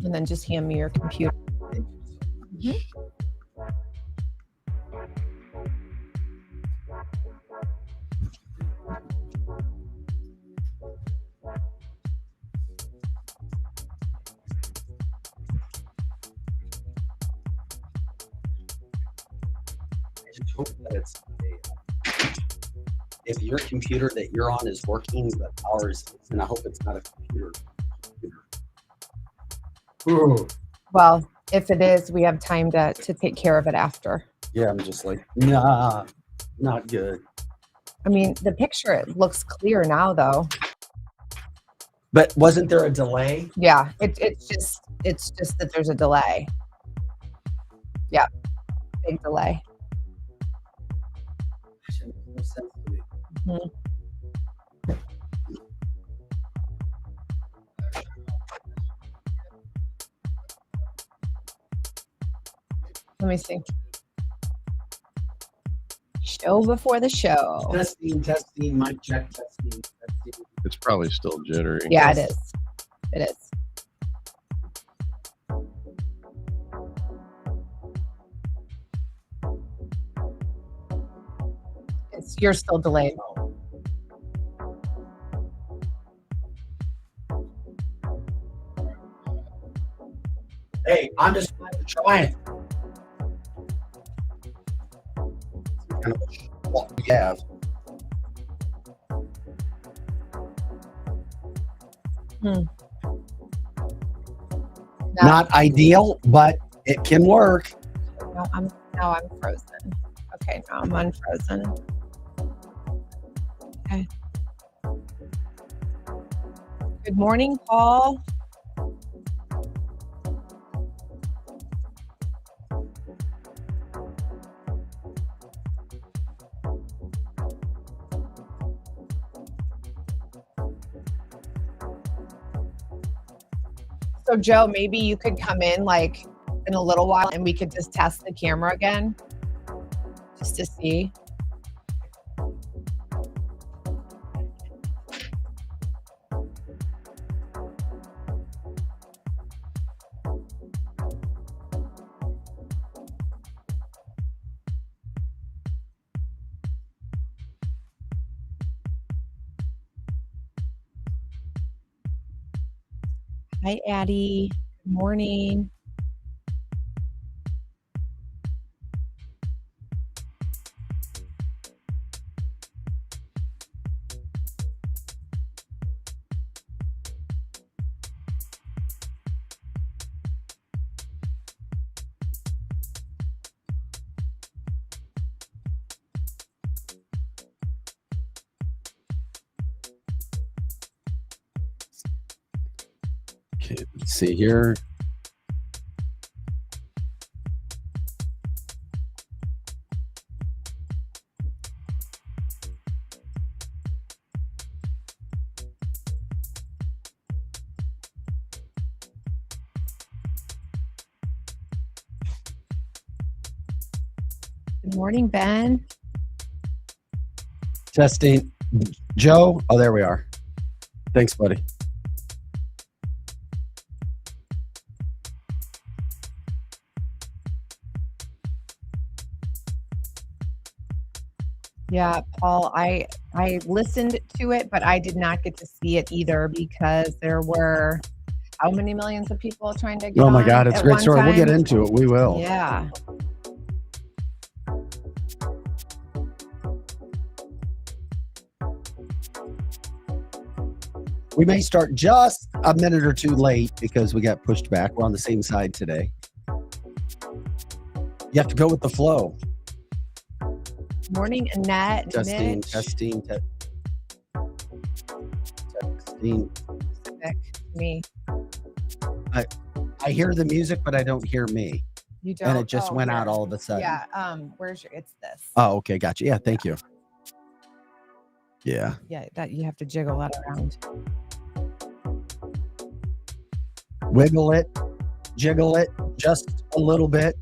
And then just hand me your computer. Mhm. I just hope that it's if your computer that you're on is working, but ours, and I hope it's not a computer. Ooh. Well, if it is, we have time to take care of it after. Yeah, I'm just like, nah, not good. I mean, the picture, it looks clear now, though. But wasn't there a delay? Yeah, it's just that there's a delay. Yeah, big delay. That makes no sense to me. Mhm. Let me see. Show before the show. Testing, mic check, testing. It's probably still jittery. Yeah, it is. It is. You're still delayed. Hey, I'm just trying. Kind of what we have. Not ideal, but it can work. Now I'm frozen. Okay, now I'm unfrozen. Okay. Good morning, Paul. So Joe, maybe you could come in like in a little while and we could just test the camera again just to see. Hi, Addie. Good morning. Okay, let's see here. Good morning, Ben. Testing. Joe. Oh, there we are. Thanks, buddy. Yeah, Paul, I listened to it, but I did not get to see it either because there were how many millions of people trying to get Oh my on God, it's a at great one story. We'll get time? into it. We will. Yeah. We may start just a minute or two late because we got pushed back. We're on the same side today. You have to go with the flow. Morning, Annette. Testing, Mitch. testing. Sick. Me. I hear the music, but I don't hear me. You don't. And it just went here. out all of a sudden. Yeah. Where's your? It's this. Oh, okay. Gotcha. Yeah. Thank you. Yeah. Yeah. That you have to jiggle that around. Wiggle it, jiggle it just a little bit.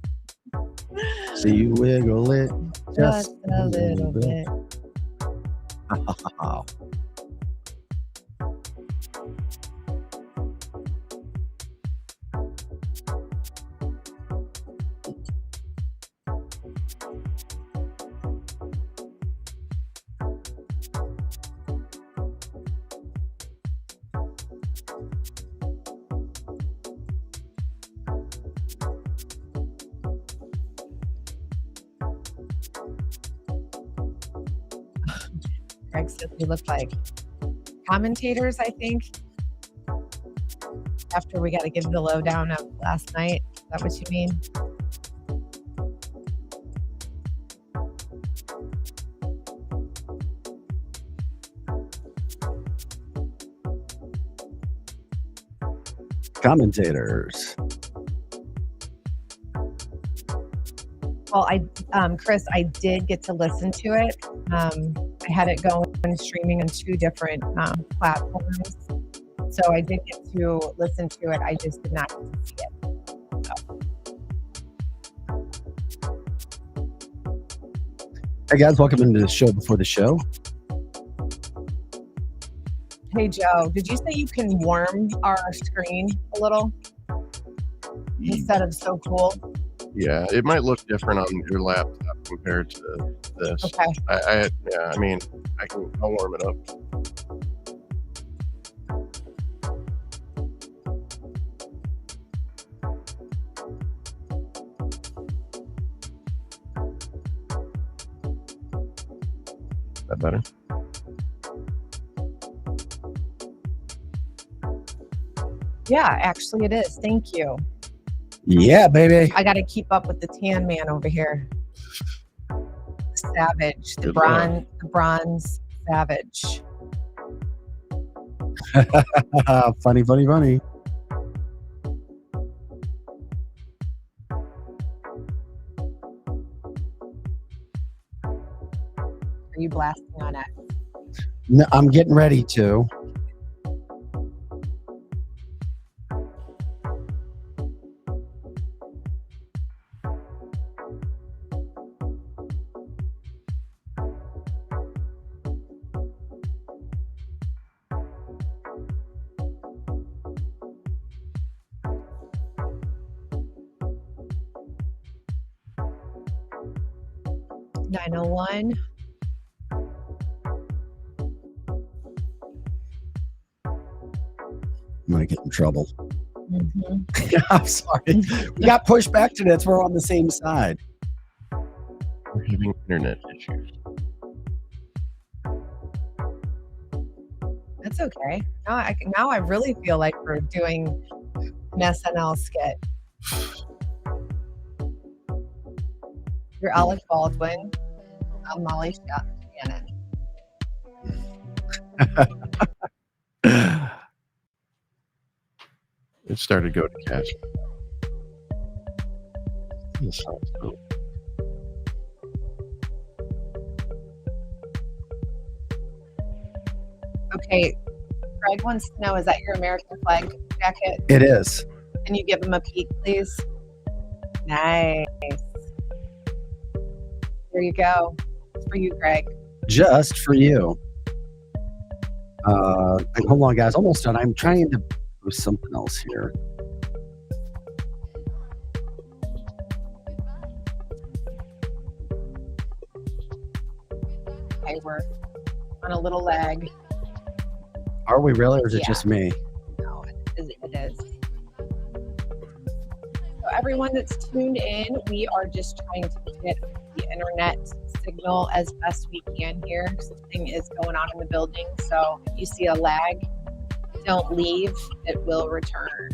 So you wiggle it just a little bit. Greg said we look like commentators, I think. After we got to give the lowdown of last night. Is that what you mean? Commentators. Well, Chris, I did get to listen to it. I had it going and streaming on 2 different platforms. So I did get to listen to it. I just did not get to see it. Hey guys, welcome into the show before the show. Hey Joe, did you say you can warm our screen a little instead of so cool? Yeah, it might look different on your laptop compared to this. Okay. I mean, I'll warm it up. That better? Yeah, actually it is. Thank you. Yeah, baby. I got to keep up with the tan man over here. Savage, the Good luck. bronze savage. Funny. Are you blasting on it? No, I'm getting ready to. $901. I'm gonna get in trouble. Mm-hmm. I'm sorry. We got pushed back to this. We're on the same side. We're having internet issues. That's okay. Now I really feel like we're doing an SNL skit. You're Alec Baldwin. I'm Molly Shannon. It started to go to cash. This sounds cool. Okay, Greg wants to know, is that your American flag jacket? It is. Can you give him a peek, please? Nice. There you go. It's for you, Greg. Just for you. Hold on, guys. Almost done. I'm trying to do something else here. Okay, we're on a little lag. Are we really, or is it Yeah. just me? No, it is. So everyone that's tuned in, we are just trying to get the internet signal as best we can here. Something is going on in the building. So if you see a lag, don't leave. It will return.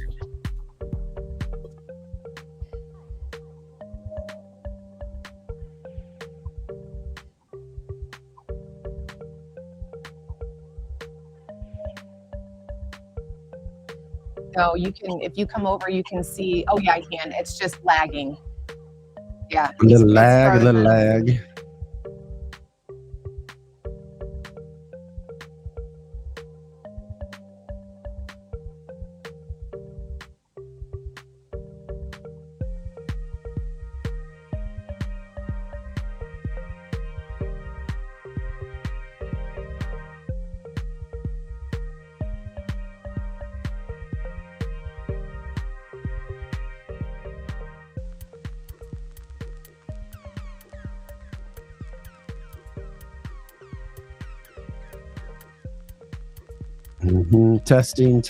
So you can, if you come over, you can see, oh yeah, I can. It's just lagging. Yeah. A little it's lag, a little frozen. lag. Testing.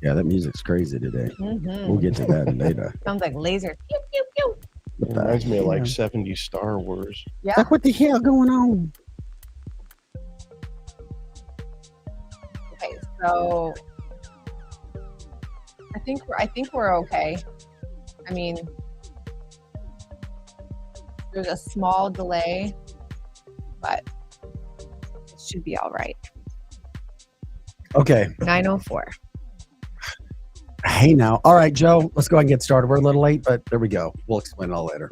Yeah, that music's crazy today. Mhm. We'll get to that later. Sounds like laser. Pew, pew, pew. It reminds me of like Yeah. 70s Star Wars. Yeah. Like, what the hell going on? Okay, so I think we're okay. I mean, there's a small delay, but it should be all right. Okay. 9:04. Hey now. All right, Joe, let's go ahead and get started. We're a little late, but there we go. We'll explain it all later.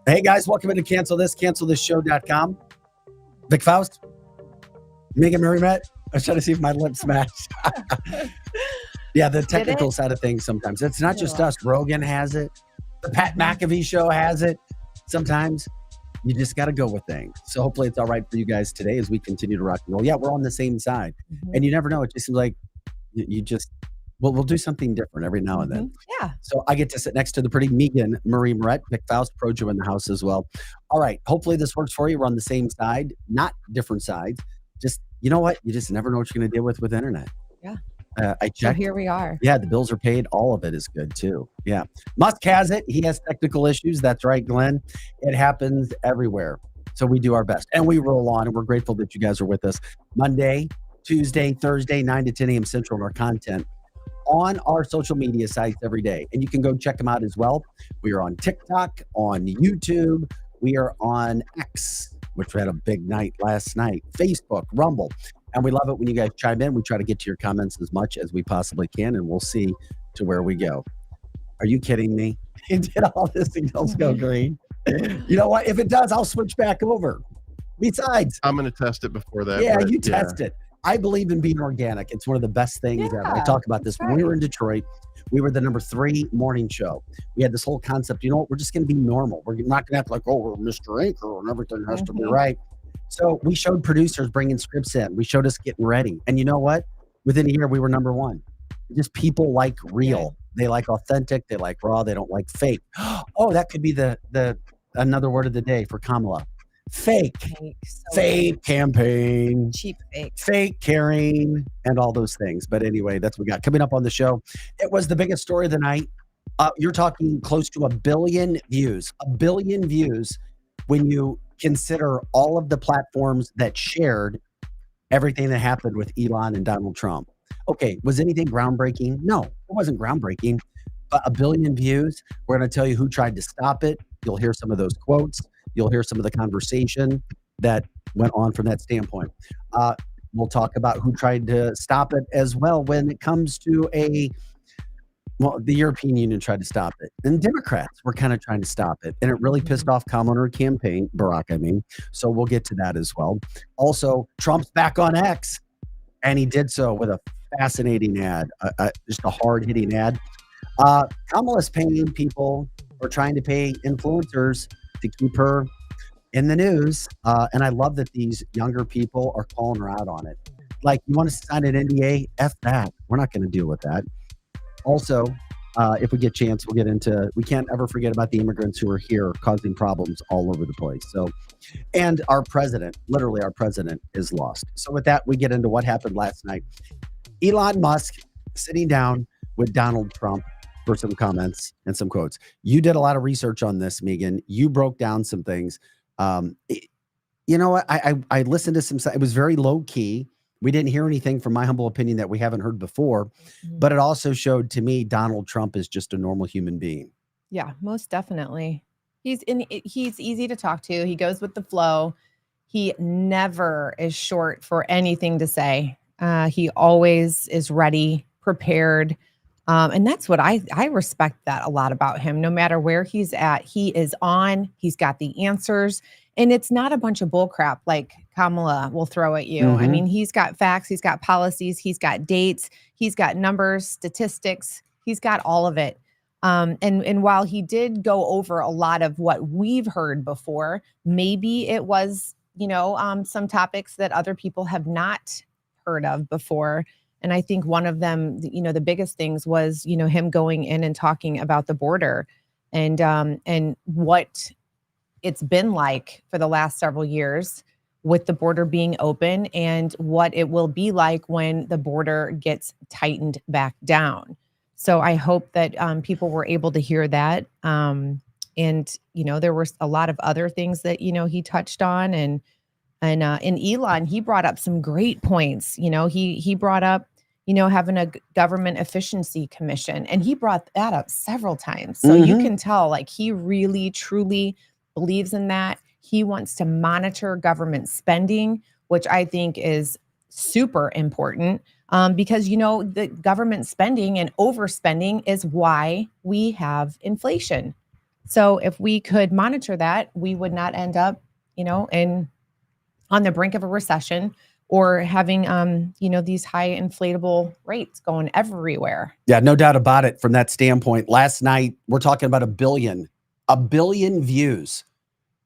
Hey guys, welcome into cancelthisshow.com. Vic Faust, Megan Merrimet. I was trying to see if my lips match. Yeah, the technical side of things sometimes. It's not just us. Rogan has it. The Pat McAfee show has it. Sometimes you just got to go with things. So hopefully it's all right for you guys today as we continue to rock and roll. Yeah, we're on the same side. Mhm. And you never know. It just seems like you just, we'll do something different every now and then. Mhm. Yeah. So I get to sit next to the pretty Megan Marie Moret, Vic Faust, Projo in the house as well. All right. Hopefully this works for you. We're on the same side, not different sides. Just, you know what? You just never know what you're going to deal with internet. Yeah. I So checked. here we are. Yeah, the bills are paid. All of it is good too. Yeah. Musk has it. He has technical issues. That's right, Glenn. It happens everywhere. So we do our best and we roll on, and we're grateful that you guys are with us Monday, Tuesday, Thursday, 9 to 10 a.m. Central on our content on our social media sites every day. And you can go check them out as well. We are on TikTok, on YouTube. We are on X, which we had a big night last night, Facebook, Rumble. And we love it when you guys chime in. We try to get to your comments as much as we possibly can, and we'll see to where we go. Are you kidding me? Did all the signals go green? You know what? If it does, I'll switch back over. Besides, I'm going to test it before that. yeah, but you test it. I believe in being organic. It's one of the best things ever. I Yeah, talk about this. that's When we were right. in Detroit, we were the number 3 morning show. We had this whole concept, you know what? We're just going to be normal. We're not going to act like, oh, we're Mr. Anchor and everything has to be Mhm. right. So we showed producers bringing scripts in. We showed us getting ready. And you know what? Within a year, we were number 1. Just people like real. They like authentic. They like raw. They don't like fake. Oh, that could be the another word of the day for Kamala. Fake. Fake, so Fake campaign. cheap fake. Fake caring and all those things. But anyway, that's what we got coming up on the show. It was the biggest story of the night. You're talking close to 1 billion views. 1 billion views when you consider all of the platforms that shared everything that happened with Elon and Donald Trump. Okay, was anything groundbreaking? No, it wasn't groundbreaking. But 1 billion views. We're going to tell you who tried to stop it. You'll hear some of those quotes. You'll hear some of the conversation that went on from that standpoint. We'll talk about who tried to stop it as well when it comes to the European Union tried to stop it. And Democrats were kind of trying to stop it. And it really pissed off Kamala and her campaign, Barack, I mean. So we'll get to that as well. Also, Trump's back on X. And he did so with a fascinating ad, just a hard-hitting ad. Kamala's paying people or trying to pay influencers to keep her in the news. And I love that these younger people are calling her out on it. Like, you want to sign an NDA? F that. We're not going to deal with that. Also, if we get a chance, we'll get into, we can't ever forget about the immigrants who are here causing problems all over the place. So, and our president, literally our president, is lost. So with that, we get into what happened last night. Elon Musk sitting down with Donald Trump for some comments and some quotes. You did a lot of research on this, Megan. You broke down some things. You know what? I listened to some. It was very low key. We didn't hear anything, from my humble opinion, that we haven't heard before. But it also showed to me Donald Trump is just a normal human being. Yeah, most definitely. He's easy to talk to. He goes with the flow. He never is short for anything to say. He always is ready, prepared. And that's what I respect that a lot about him. No matter where he's at, he is on. He's got the answers. And it's not a bunch of bullcrap like Kamala will throw at you. I mean, he's got facts, he's got policies, he's got dates, he's got numbers, statistics, he's got all of it. And while he did go over a lot of what we've heard before, maybe it was, some topics that other people have not heard of before. And I think one of them, the biggest things was, him going in and talking about the border and what it's been like for the last several years with the border being open and what it will be like when the border gets tightened back down. So I hope that people were able to hear that. And, there were a lot of other things that, he touched on and Elon, he brought up some great points. He brought up, having a government efficiency commission, and he brought that up several times. So you can tell, like, he really, truly believes in that. He wants to monitor government spending, which I think is super important because, the government spending and overspending is why we have inflation. So if we could monitor that, we would not end up, on the brink of a recession or having, these high inflatable rates going everywhere. Yeah, no doubt about it. From that standpoint, last night, we're talking about a billion views.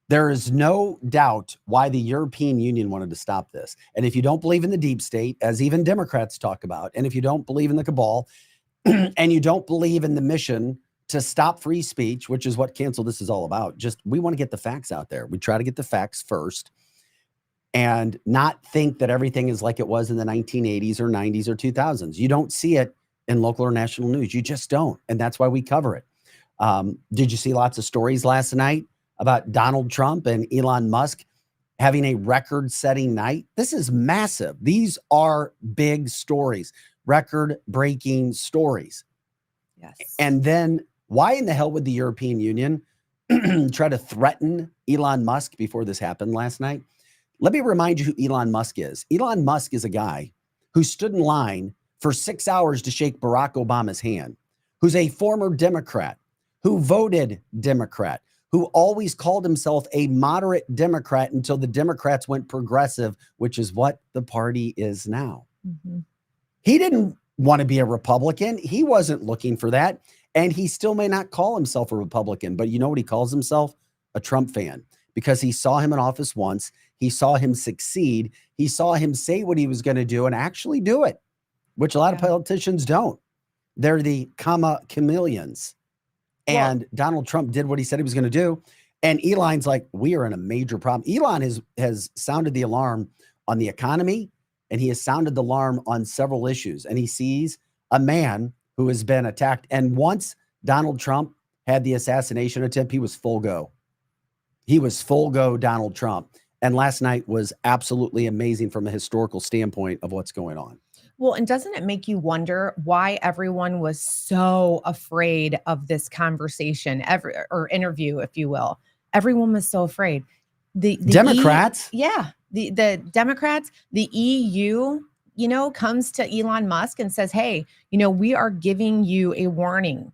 There is no doubt why the European Union wanted to stop this. And if you don't believe in the deep state, as even Democrats talk about, and if you don't believe in the cabal, and you don't believe in the mission to stop free speech, which is what Cancel This is all about, we want to get the facts out there. We try to get the facts first and not think that everything is like it was in the 1980s or 90s or 2000s. You don't see it in local or national news. You just don't. And that's why we cover it. Did you see lots of stories last night about Donald Trump and Elon Musk having a record-setting night? This is massive. These are big stories, record-breaking stories. Yes. And then why in the hell would the European Union try to threaten Elon Musk before this happened last night? Let me remind you who Elon Musk is. Elon Musk is a guy who stood in line for 6 hours to shake Barack Obama's hand, who's a former Democrat, who voted Democrat, who always called himself a moderate Democrat until the Democrats went progressive, which is what the party is now. He didn't want to be a Republican. He wasn't looking for that. And he still may not call himself a Republican, but you know what he calls himself? A Trump fan, because he saw him in office once. He saw him succeed. He saw him say what he was going to do and actually do it, which a lot of politicians don't. They're the chameleons. And Donald Trump did what he said he was going to do. And Elon's like, we are in a major problem. Elon has sounded the alarm on the economy, and he has sounded the alarm on several issues. And he sees a man who has been attacked. And once Donald Trump had the assassination attempt, he was full go. He was full go Donald Trump. And last night was absolutely amazing from a historical standpoint of what's going on. Well, and doesn't it make you wonder why everyone was so afraid of this conversation, or interview, if you will? Everyone was so afraid. The Democrats? The Democrats, the EU, comes to Elon Musk and says, hey, we are giving you a warning.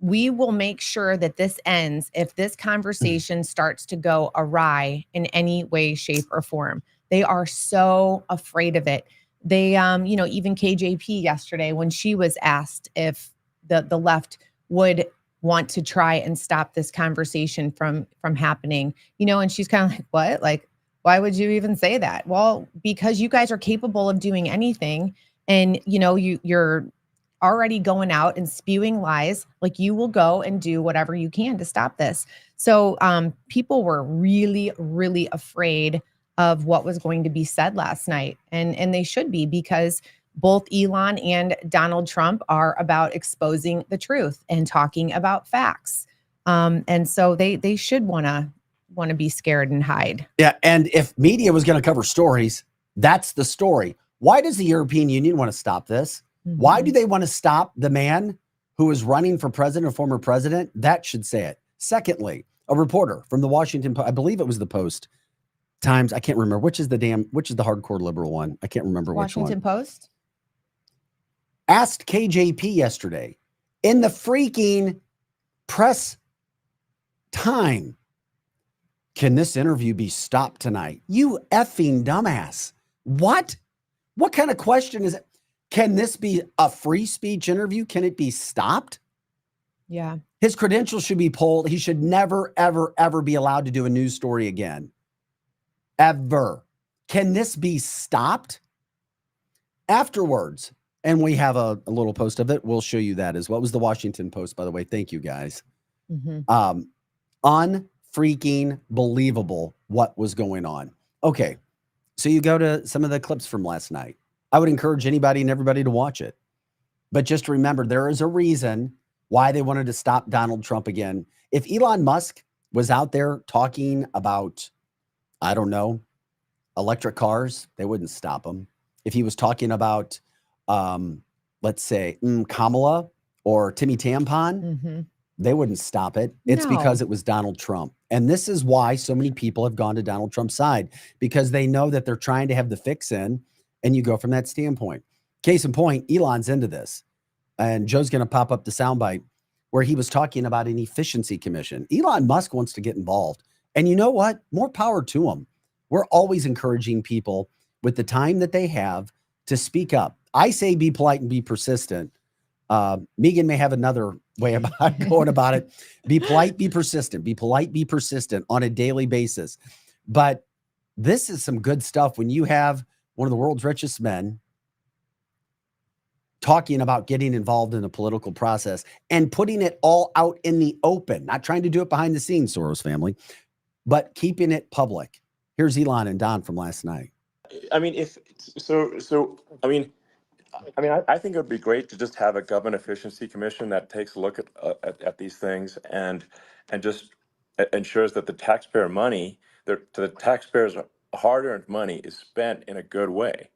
We will make sure that this ends if this conversation starts to go awry in any way, shape, or form. They are so afraid of it. They, even KJP yesterday, when she was asked if the left would want to try and stop this conversation from happening, and she's kind of like, what? Like, why would you even say that? Well, because you guys are capable of doing anything, and you're already going out and spewing lies. Like, you will go and do whatever you can to stop this. So people were really, really afraid of what was going to be said last night. And they should be, because both Elon and Donald Trump are about exposing the truth and talking about facts. And so they should want to be scared and hide. Yeah, and if media was going to cover stories, that's the story. Why does the European Union want to stop this? Why do they want to stop the man who is running for president or former president? That should say it. Secondly, a reporter from the Washington Post, I believe it was the Post Times, I can't remember which is the hardcore liberal one. I can't remember which one. Washington Post Asked KJP yesterday in the freaking press time, can this interview be stopped tonight? You effing dumbass. What kind of question is it? Can this be a free speech interview? Can it be stopped? Yeah. His credentials should be pulled. He should never, ever, ever be allowed to do a news story again. Ever. Can this be stopped? Afterwards, and we have a little post of it. We'll show you that as well. It was the Washington Post, by the way. Thank you, guys. Unfreaking believable what was going on. Okay, so you go to some of the clips from last night. I would encourage anybody and everybody to watch it. But just remember, there is a reason why they wanted to stop Donald Trump again. If Elon Musk was out there talking about, I don't know, electric cars, they wouldn't stop him. If he was talking about, let's say, Kamala or Timmy Tampon, they wouldn't stop it. It's because it was Donald Trump. And this is why so many people have gone to Donald Trump's side, because they know that they're trying to have the fix in, and you go from that standpoint. Case in point, Elon's into this. And Joe's going to pop up the soundbite where he was talking about an efficiency commission. Elon Musk wants to get involved. And you know what? More power to him. We're always encouraging people with the time that they have to speak up. I say be polite and be persistent. Megan may have another way about going about it. Be polite, be persistent. Be polite, be persistent on a daily basis. But this is some good stuff when you have one of the world's richest men talking about getting involved in the political process and putting it all out in the open, not trying to do it behind the scenes, Soros family, but keeping it public. Here's Elon and Don from last night. I mean, I think it would be great to just have a government efficiency commission that takes a look at these things and just ensures that the taxpayer money, the taxpayers' hard-earned money, is spent in a good way.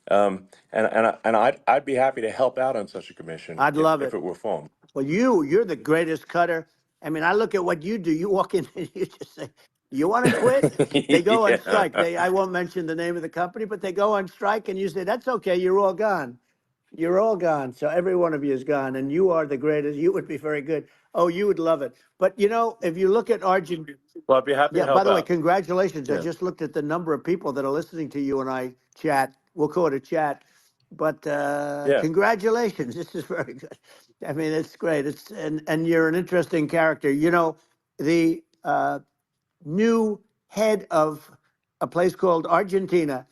And I'd be happy to help out on such a commission. I'd love if it were formed. Well, you're the greatest cutter. I mean, I look at what you do. You walk in and you just say, you want to quit? They go on strike. I won't mention the name of the company, but they go on strike and you say, that's okay. You're all gone. You're all gone. So every one of you is gone, and you are the greatest. You would be very good. Oh, you would love it. But, you know, if you look at Argentina. Well, I'd be happy to help by the way, out. congratulations. I Yeah. just looked at the number of people that are listening to you and I chat. We'll call it a chat. But congratulations. This is very good. I mean, it's great. And you're an interesting character. You know, the new head of a place called Argentina,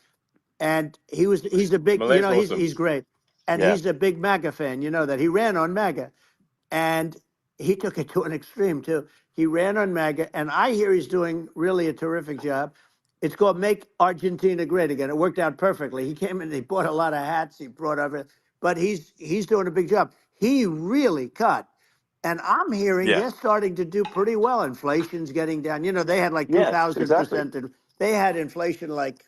and he's a big, Malaysia you know, Wilson. he's great. And Yeah. he's a big MAGA fan, you know that. He ran on MAGA. And he took it to an extreme, too. He ran on MAGA, and I hear he's doing really a terrific job. It's called Make Argentina Great Again. It worked out perfectly. He came in, he bought a lot of hats, he brought everything. But he's doing a big job. He really cut. And I'm hearing they're starting to do pretty well. Inflation's getting down. You know, they had like 2,000%. exactly. And they had inflation like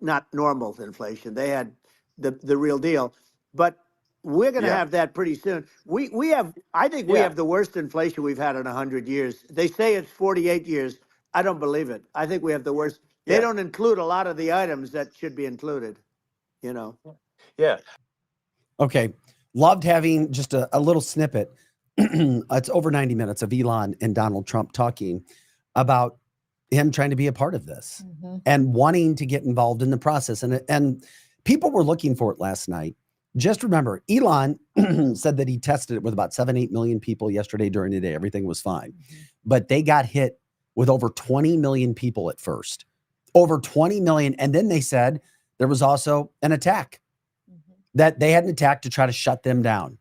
not normal inflation. They had the real deal. But we're going to have that pretty soon. I think we have the worst inflation we've had in 100 years. They say it's 48 years. I don't believe it. I think we have the worst. They don't include a lot of the items that should be included, you know. Yeah. Okay. Loved having just a little snippet. It's over 90 minutes of Elon and Donald Trump talking about him trying to be a part of this and wanting to get involved in the process. And people were looking for it last night. Just remember, Elon said that he tested it with about 7-8 million people yesterday during the day. Everything was fine. But they got hit with over 20 million people at first. Over 20 million. And then they said there was also an attack, that they had an attack to try to shut them down,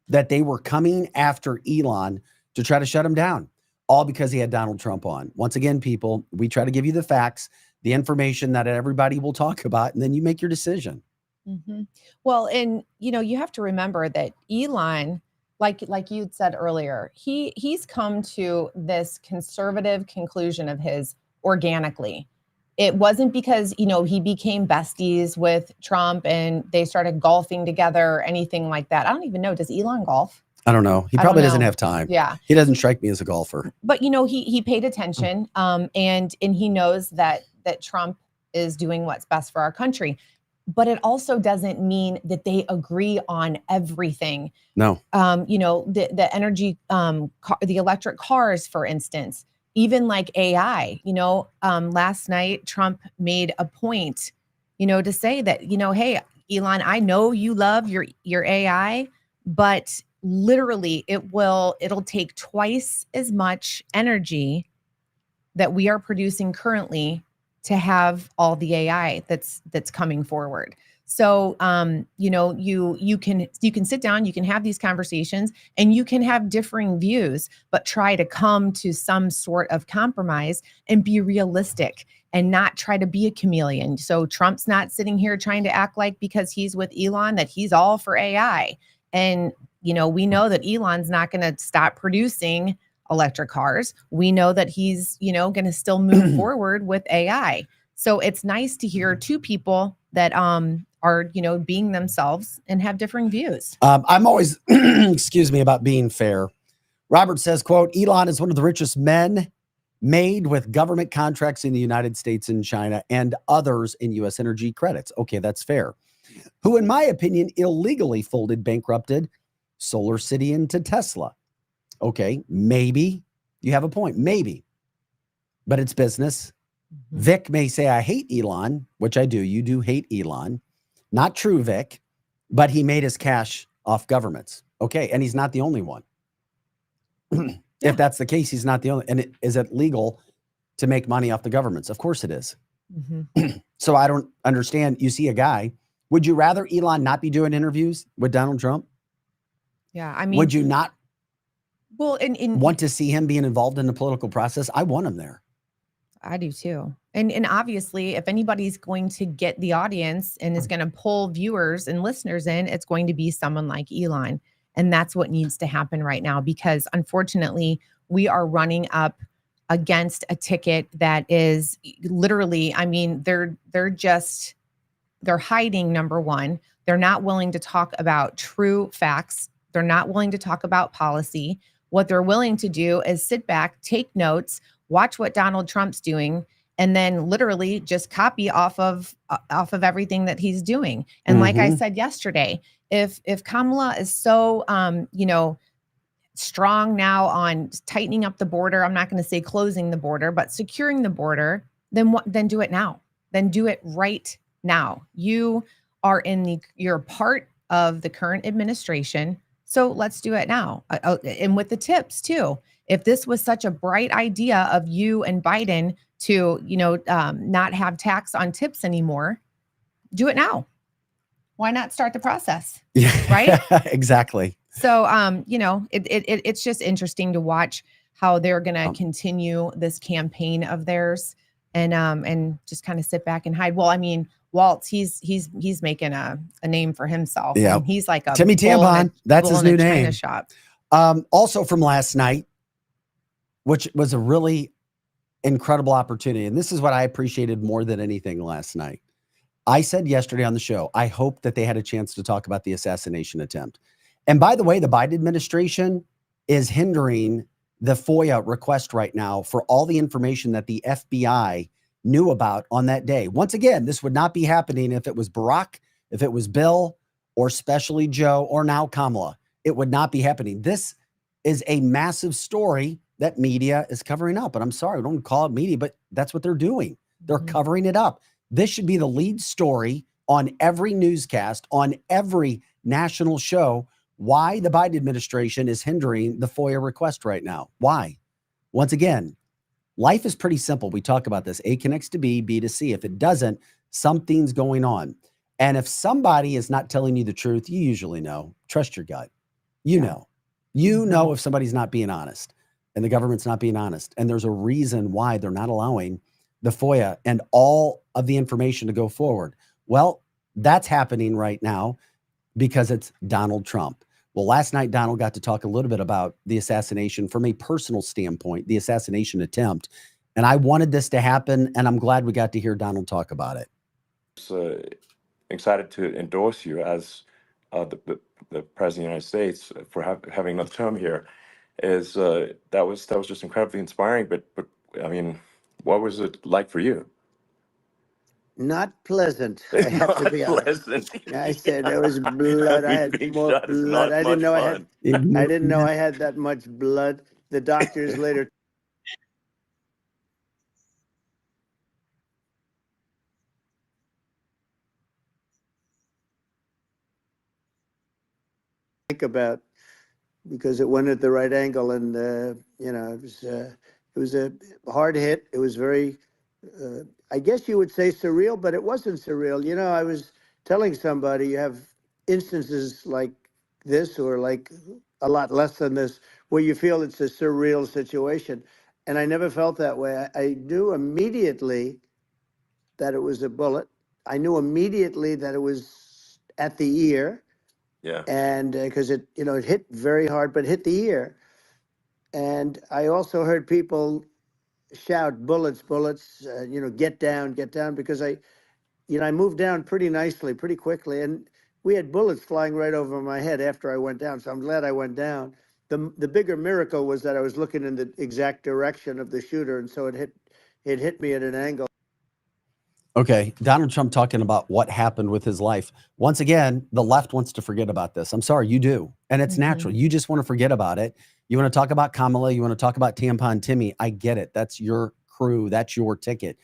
that they were coming after Elon to try to shut him down, all because he had Donald Trump on. Once again, people, we try to give you the facts, the information that everybody will talk about, and then you make your decision. Mhm. Well, and you have to remember that Elon, like you'd said earlier, he's come to this conservative conclusion of his organically. It wasn't because, he became besties with Trump and they started golfing together or anything like that. I don't even know. Does Elon golf? I don't know. He I don't probably doesn't know. have time. Yeah. He doesn't strike me as a golfer. But he paid attention, and he knows that Trump is doing what's best for our country. But it also doesn't mean that they agree on everything. No. The energy, the electric cars, for instance, even like AI. Last night Trump made a point, to say that, hey, Elon, I know you love your AI, but literally it'll take twice as much energy that we are producing currently to have all the AI that's coming forward. So you can sit down, you can have these conversations, and you can have differing views, but try to come to some sort of compromise and be realistic and not try to be a chameleon. So Trump's not sitting here trying to act like because he's with Elon that he's all for AI. And we know that Elon's not going to stop producing electric cars. We know that he's, going to still move forward with AI. So it's nice to hear two people that are, being themselves and have differing views. I'm always, excuse me, about being fair. Robert says, quote, Elon is one of the richest men made with government contracts in the United States and China and others in U.S. energy credits. Okay, that's fair. Who, in my opinion, illegally bankrupted Solar City into Tesla. Okay, maybe you have a point, maybe, but it's business. Mm-hmm. Vic may say, I hate Elon, which I do. You do hate Elon. Not true, Vic, but he made his cash off governments. Okay, and he's not the only one. If that's the case, he's not the only. And is it legal to make money off the governments? Of course it is. Mm-hmm. So I don't understand. You see a guy. Would you rather Elon not be doing interviews with Donald Trump? Yeah, I mean, would you not? Well, and want to see him being involved in the political process? I want him there. I do too. And obviously, if anybody's going to get the audience and is going to pull viewers and listeners in, it's going to be someone like Elon. And that's what needs to happen right now, because unfortunately, we are running up against a ticket that is literally, I mean, they're hiding, number one. They're not willing to talk about true facts. They're not willing to talk about policy. What they're willing to do is sit back, take notes, watch what Donald Trump's doing, and then literally just copy off of everything that he's doing. And like I said yesterday, if Kamala is so strong now on tightening up the border, I'm not going to say closing the border, but securing the border, then do it now. Then do it right now. You're part of the current administration. So let's do it now. And with the tips too. If this was such a bright idea of you and Biden to, not have tax on tips anymore, do it now. Why not start the process? Right? Exactly. So, it's just interesting to watch how they're going to continue this campaign of theirs and just kind of sit back and hide. Well, I mean, Waltz, he's making a name for himself. Yeah. And he's like a Timmy Tampon. That's his new name. China shop. Also from last night, which was a really incredible opportunity. And this is what I appreciated more than anything last night. I said yesterday on the show, I hope that they had a chance to talk about the assassination attempt. And by the way, the Biden administration is hindering the FOIA request right now for all the information that the FBI knew about on that day. Once again, this would not be happening if it was Barack, if it was Bill, or especially Joe, or now Kamala. It would not be happening. This is a massive story that media is covering up. And I'm sorry, I don't call it media, but that's what they're doing. They're covering it up. This should be the lead story on every newscast, on every national show, why the Biden administration is hindering the FOIA request right now. Why? Once again, life is pretty simple. We talk about this. A connects to B, B to C. If it doesn't, something's going on. And if somebody is not telling you the truth, you usually know. Trust your gut. You know if somebody's not being honest and the government's not being honest. And there's a reason why they're not allowing the FOIA and all of the information to go forward. Well, That's happening right now because it's Donald Trump. Well, last night, Donald got to talk a little bit about the assassination from a personal standpoint, the assassination attempt. And I wanted this to happen, and I'm glad we got to hear Donald talk about it. Excited to endorse you as the president of the United States for having another term here. That was just incredibly inspiring. But I mean, what was it like for you? Not pleasant. I have to be honest. Pleasant. I said there was blood. I had Being more shot is blood. not I didn't much know I fun. had. I didn't know I had that much blood. The doctors later think about, because it went at the right angle, and it was a hard hit. It was very, I guess you would say, surreal, but it wasn't surreal. I was telling somebody, you have instances like this, or like a lot less than this, where you feel it's a surreal situation, and I never felt that way. I knew immediately that it was a bullet. I knew immediately that it was at the ear. Yeah. And because it hit very hard, but hit the ear. And I also heard people shout, bullets, bullets, get down, because I moved down pretty nicely, pretty quickly. And we had bullets flying right over my head after I went down. So I'm glad I went down. The bigger miracle was that I was looking in the exact direction of the shooter. And so it hit me at an angle. Okay, Donald Trump talking about what happened with his life. Once again, the left wants to forget about this. I'm sorry, you do. And it's natural. You just want to forget about it. You want to talk about Kamala. You want to talk about Tampon Timmy. I get it. That's your crew. That's your ticket.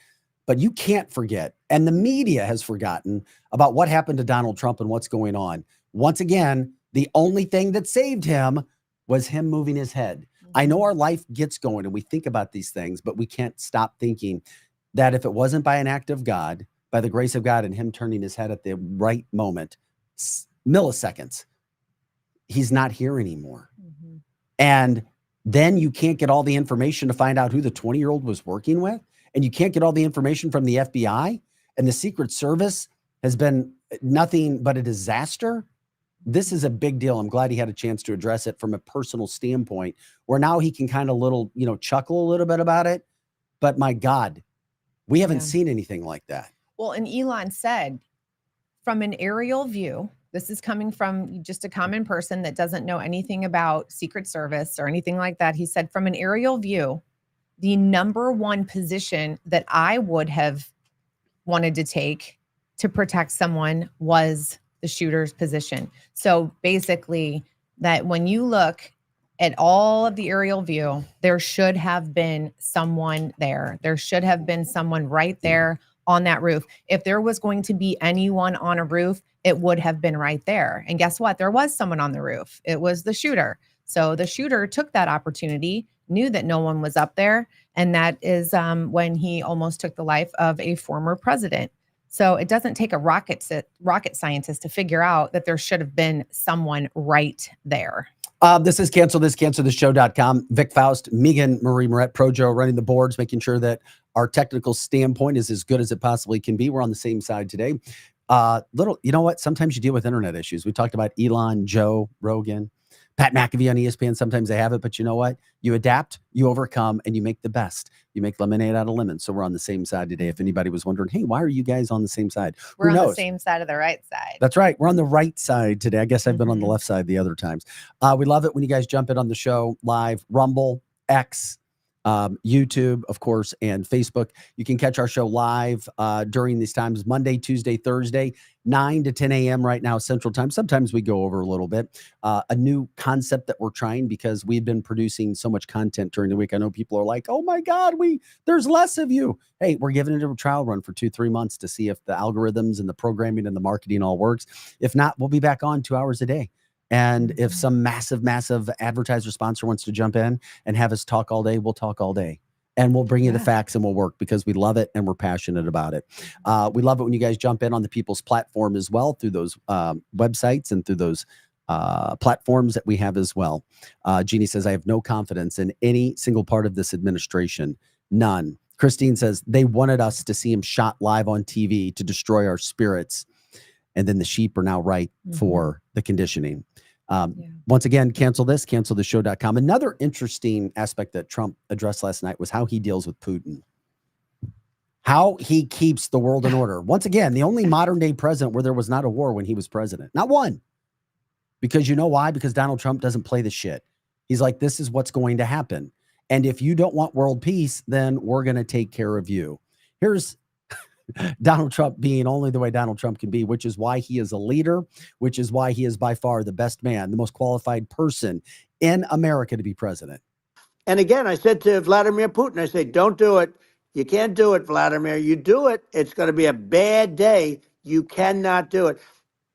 But you can't forget. And the media has forgotten about what happened to Donald Trump and what's going on. Once again, the only thing that saved him was him moving his head. I know our life gets going and we think about these things, but we can't stop thinking that if it wasn't by an act of God, by the grace of God and him turning his head at the right moment, milliseconds, he's not here anymore. And then you can't get all the information to find out who the 20-year-old was working with. And you can't get all the information from the FBI. And the Secret Service has been nothing but a disaster. This is a big deal. I'm glad he had a chance to address it from a personal standpoint, where now he can kind of chuckle a little bit about it. But my God, we haven't seen anything like that. Well, and Elon said, from an aerial view, this is coming from just a common person that doesn't know anything about Secret Service or anything like that. He said, from an aerial view, the number one position that I would have wanted to take to protect someone was the shooter's position. So basically, that when you look at all of the aerial view, there should have been someone there. There should have been someone right there on that roof. If there was going to be anyone on a roof, it would have been right there. And guess what? There was someone on the roof. It was the shooter. So the shooter took that opportunity, knew that no one was up there. And that is when he almost took the life of a former president. So it doesn't take a rocket scientist to figure out that there should have been someone right there. This is cancelthisshow.com. Vic Faust, Megan Marie Moret, Projo running the boards, making sure that our technical standpoint is as good as it possibly can be. We're on the same side today. You know what? Sometimes you deal with internet issues. We talked about Elon, Joe Rogan, Pat McAfee on ESPN. Sometimes they have it, but you know what? You adapt, you overcome, and you make the best. You make lemonade out of lemons. So we're on the same side today. If anybody was wondering, hey, why are you guys on the same side? We're on the same side of the right side. That's right. We're on the right side today. I guess I've been on the left side the other times. We love it when you guys jump in on the show live, Rumble, X, YouTube, of course, and Facebook. You can catch our show live during these times, Monday, Tuesday, Thursday, 9 to 10 a.m. right now, Central Time. Sometimes we go over a little bit. A new concept that we're trying because we've been producing so much content during the week. I know people are like, oh my God, there's less of you. Hey, we're giving it a trial run for 2-3 months to see if the algorithms and the programming and the marketing all works. If not, we'll be back on 2 hours a day. And if some massive advertiser sponsor wants to jump in and have us talk all day, we'll talk all day. And we'll bring you the facts and we'll work because we love it and we're passionate about it. We love it when you guys jump in on the People's Platform as well through those websites and through those platforms that we have as well. Jeannie says, I have no confidence in any single part of this administration. None. Christine says, they wanted us to see him shot live on TV to destroy our spirits. and then the sheep are now right for the conditioning. Yeah. Once again, cancel the show.com. Another interesting aspect that Trump addressed last night was how he deals with Putin, how he keeps the world in order. Once again, the only modern day president where there was not a war when he was president, not one. Because you know why? Because Donald Trump doesn't play the shit. He's like, this is what's going to happen. And if you don't want world peace, then we're going to take care of you. Here's Donald Trump being only the way Donald Trump can be, which is why he is a leader, which is why he is by far the best man, the most qualified person in America to be president. And again, I said to Vladimir Putin, I said, don't do it. You can't do it, Vladimir. You do it, it's going to be a bad day. You cannot do it.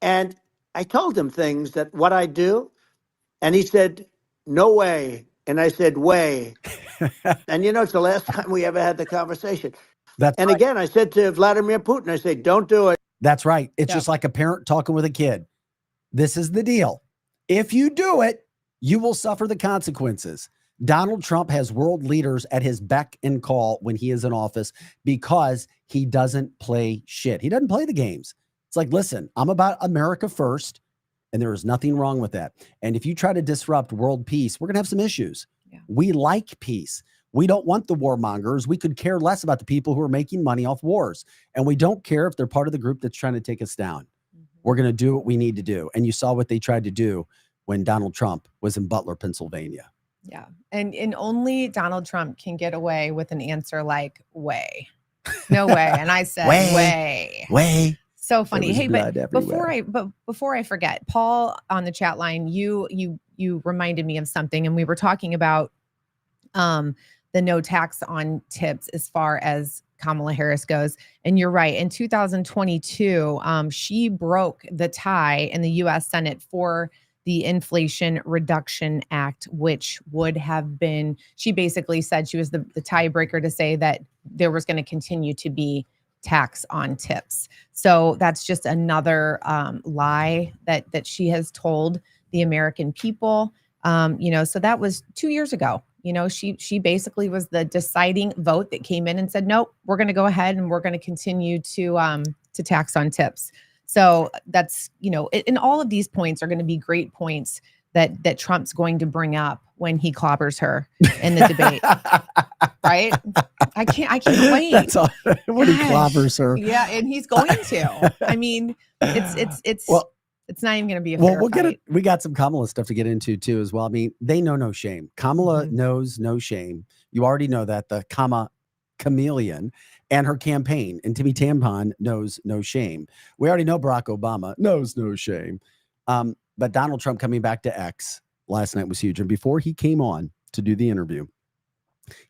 And I told him things that what I do, and he said, no way. And I said, way. And it's the last time we ever had the conversation. And again, I said to Vladimir Putin, I said, don't do it. That's right. It's just like a parent talking with a kid. This is the deal. If you do it, you will suffer the consequences. Donald Trump has world leaders at his beck and call when he is in office because he doesn't play shit. He doesn't play the games. It's like, listen, I'm about America first, and there is nothing wrong with that. And if you try to disrupt world peace, we're going to have some issues. Yeah. We like peace. We don't want the warmongers. We could care less about the people who are making money off wars. And we don't care if they're part of the group that's trying to take us down. We're going to do what we need to do. And you saw what they tried to do when Donald Trump was in Butler, Pennsylvania. Yeah. And only Donald Trump can get away with an answer like, way. No way. And I said, way. So funny. Hey, but before I forget, Paul on the chat line, you reminded me of something, and we were talking about the no tax on tips as far as Kamala Harris goes. And you're right. In 2022, she broke the tie in the U.S. Senate for the Inflation Reduction Act, which would have been, she basically said she was the tiebreaker to say that there was going to continue to be tax on tips. So that's just another lie that she has told the American people. So that was 2 years ago. She basically was the deciding vote that came in and said, nope, we're going to go ahead and we're going to continue to tax on tips. So that's, and all of these points are going to be great points that Trump's going to bring up when he clobbers her in the debate. Right? I can't wait. That's all, when he clobbers her. Yeah. And he's going to. I mean, it's not even going to be a fair fight. We got some Kamala stuff to get into too as well. I mean, they know no shame. Kamala knows no shame. You already know that, the chameleon, and her campaign, and Timmy Tampon knows no shame. We already know Barack Obama knows no shame. But Donald Trump coming back to X last night was huge. And before he came on to do the interview,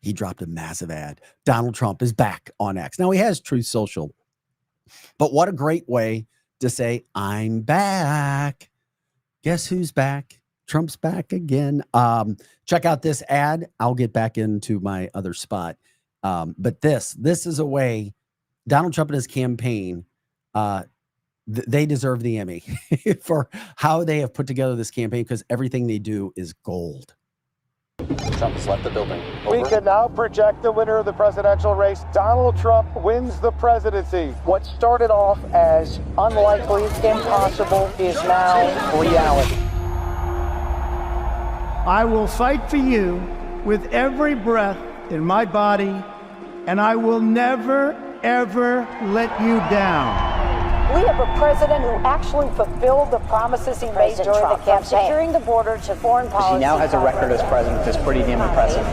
he dropped a massive ad. Donald Trump is back on X. Now he has Truth Social, but what a great way to say, I'm back. Guess who's back? Trump's back again. Check out this ad. I'll get back into my other spot. But this is a way Donald Trump and his campaign, they deserve the Emmy for how they have put together this campaign, because everything they do is gold. Trump has left the building. Over. We can now project the winner of the presidential race. Donald Trump wins the presidency. What started off as unlikely, impossible, is now reality. I will fight for you with every breath in my body, and I will never, ever let you down. We have a president who actually fulfilled the promises he made during the campaign. Securing the border to foreign policy. He now has a record as president that's pretty damn impressive.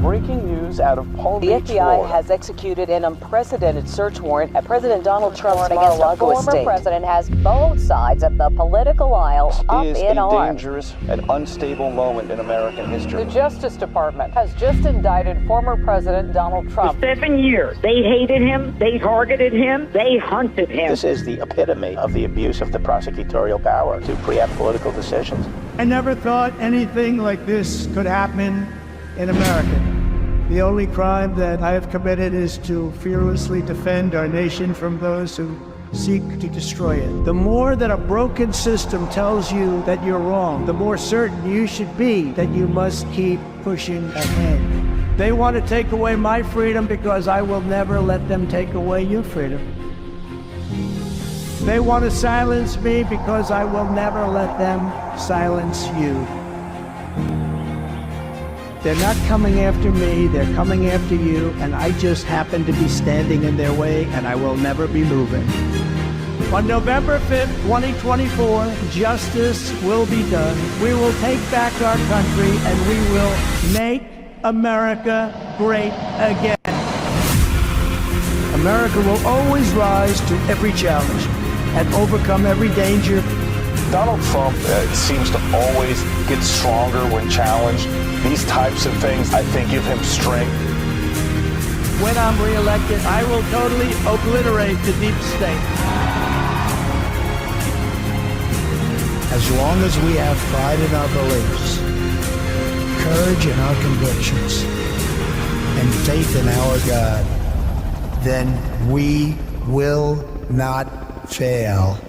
Breaking news out of Palm Beach, The FBI Florida. has executed an unprecedented search warrant at President Donald Trump's Mar-a-Lago estate. The former president has both sides of the political aisle up in arms. Dangerous and unstable moment in American history. The Justice Department has just indicted former President Donald Trump. For 7 years, they hated him, they targeted him, they hunted him. This is the epitome of the abuse of the prosecutorial power to preempt political decisions. I never thought anything like this could happen in America. The only crime that I have committed is to fearlessly defend our nation from those who seek to destroy it. The more that a broken system tells you that you're wrong, the more certain you should be that you must keep pushing ahead. They want to take away my freedom because I will never let them take away your freedom. They want to silence me because I will never let them silence you. They're not coming after me, they're coming after you, and I just happen to be standing in their way, and I will never be moving. On November 5th, 2024, justice will be done. We will take back our country, and we will make America great again. America will always rise to every challenge and overcome every danger. Donald Trump seems to always get stronger when challenged. These types of things, I think, give him strength. When I'm reelected, I will totally obliterate the deep state. As long as we have pride in our beliefs, courage in our convictions, and faith in our God, then we will not fail.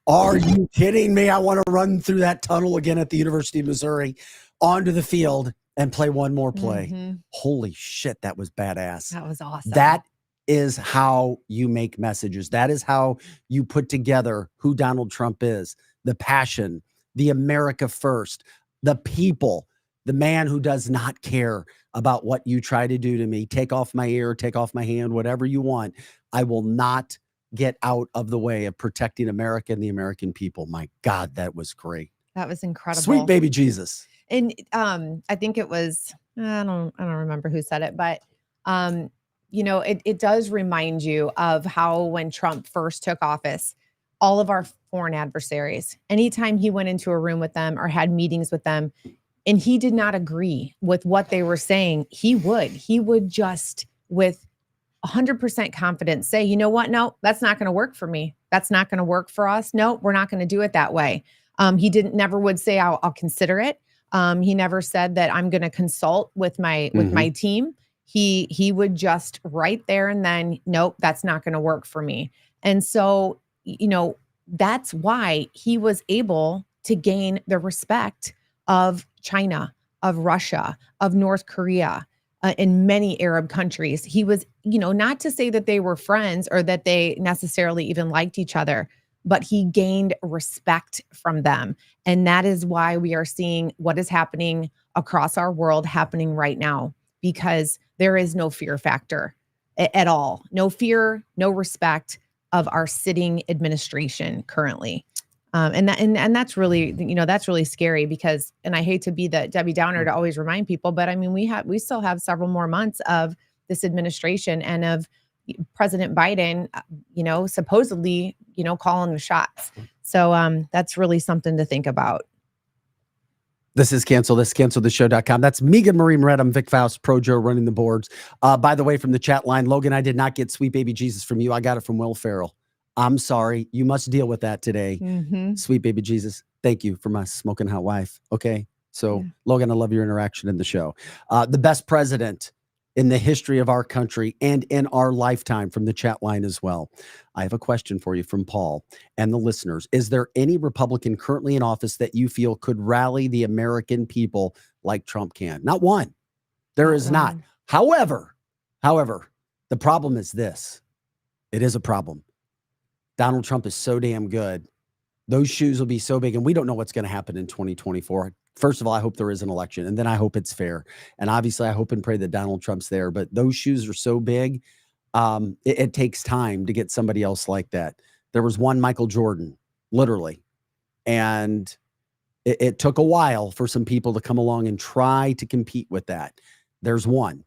Are you kidding me? I want to run through that tunnel again at the University of Missouri onto the field and play one more play. Holy shit, that was badass. That was awesome. That is how you make messages. That is how you put together who Donald Trump is, the passion, the America first, the people, the man who does not care about what you try to do to me. Take off my ear, take off my hand, whatever you want. I will not get out of the way of protecting America and the American people. My God, that was great. That was incredible. Sweet baby Jesus. And I think it was, I don't remember who said it, but you know, it does remind you of how when Trump first took office, all of our foreign adversaries, anytime he went into a room with them or had meetings with them, and he did not agree with what they were saying, he would just with 100% confidence say, you know what? No, that's not going to work for me. That's not going to work for us. No, we're not going to do it that way. He never would say, I'll consider it. He never said that I'm going to consult with my team. He would just right there and then, nope, that's not going to work for me. And so, you know, that's why he was able to gain the respect of China, of Russia, of North Korea, in many Arab countries. He was, you know, not to say that they were friends or that they necessarily even liked each other, but he gained respect from them. And that is why we are seeing what is happening across our world happening right now, because there is no fear factor at all. No fear, no respect of our sitting administration currently. And that's really, you know, that's really scary because, and I hate to be the Debbie Downer to always remind people, but I mean, we still have several more months of this administration and of President Biden, you know, supposedly, you know, calling the shots. So that's really something to think about. This is cancelthisshow.com. That's Megan Marie Moret. I'm Vic Faust, Pro Joe, running the boards. By the way, from the chat line, Logan, I did not get Sweet Baby Jesus from you. I got it from Will Ferrell. I'm sorry. You must deal with that today. Sweet Baby Jesus. Thank you for my smoking hot wife. Okay. So Logan, I love your interaction in the show. The best president in the history of our country and in our lifetime, from the chat line as well. I have a question for you from Paul and the listeners. Is there any Republican currently in office that you feel could rally the American people like Trump can? Not one. There is not. However, the problem is this. It is a problem. Donald Trump is so damn good. Those shoes will be so big, and we don't know what's going to happen in 2024. First of all, I hope there is an election, and then I hope it's fair. And obviously, I hope and pray that Donald Trump's there. But those shoes are so big, it takes time to get somebody else like that. There was one Michael Jordan, literally. And it took a while for some people to come along and try to compete with that. There's one.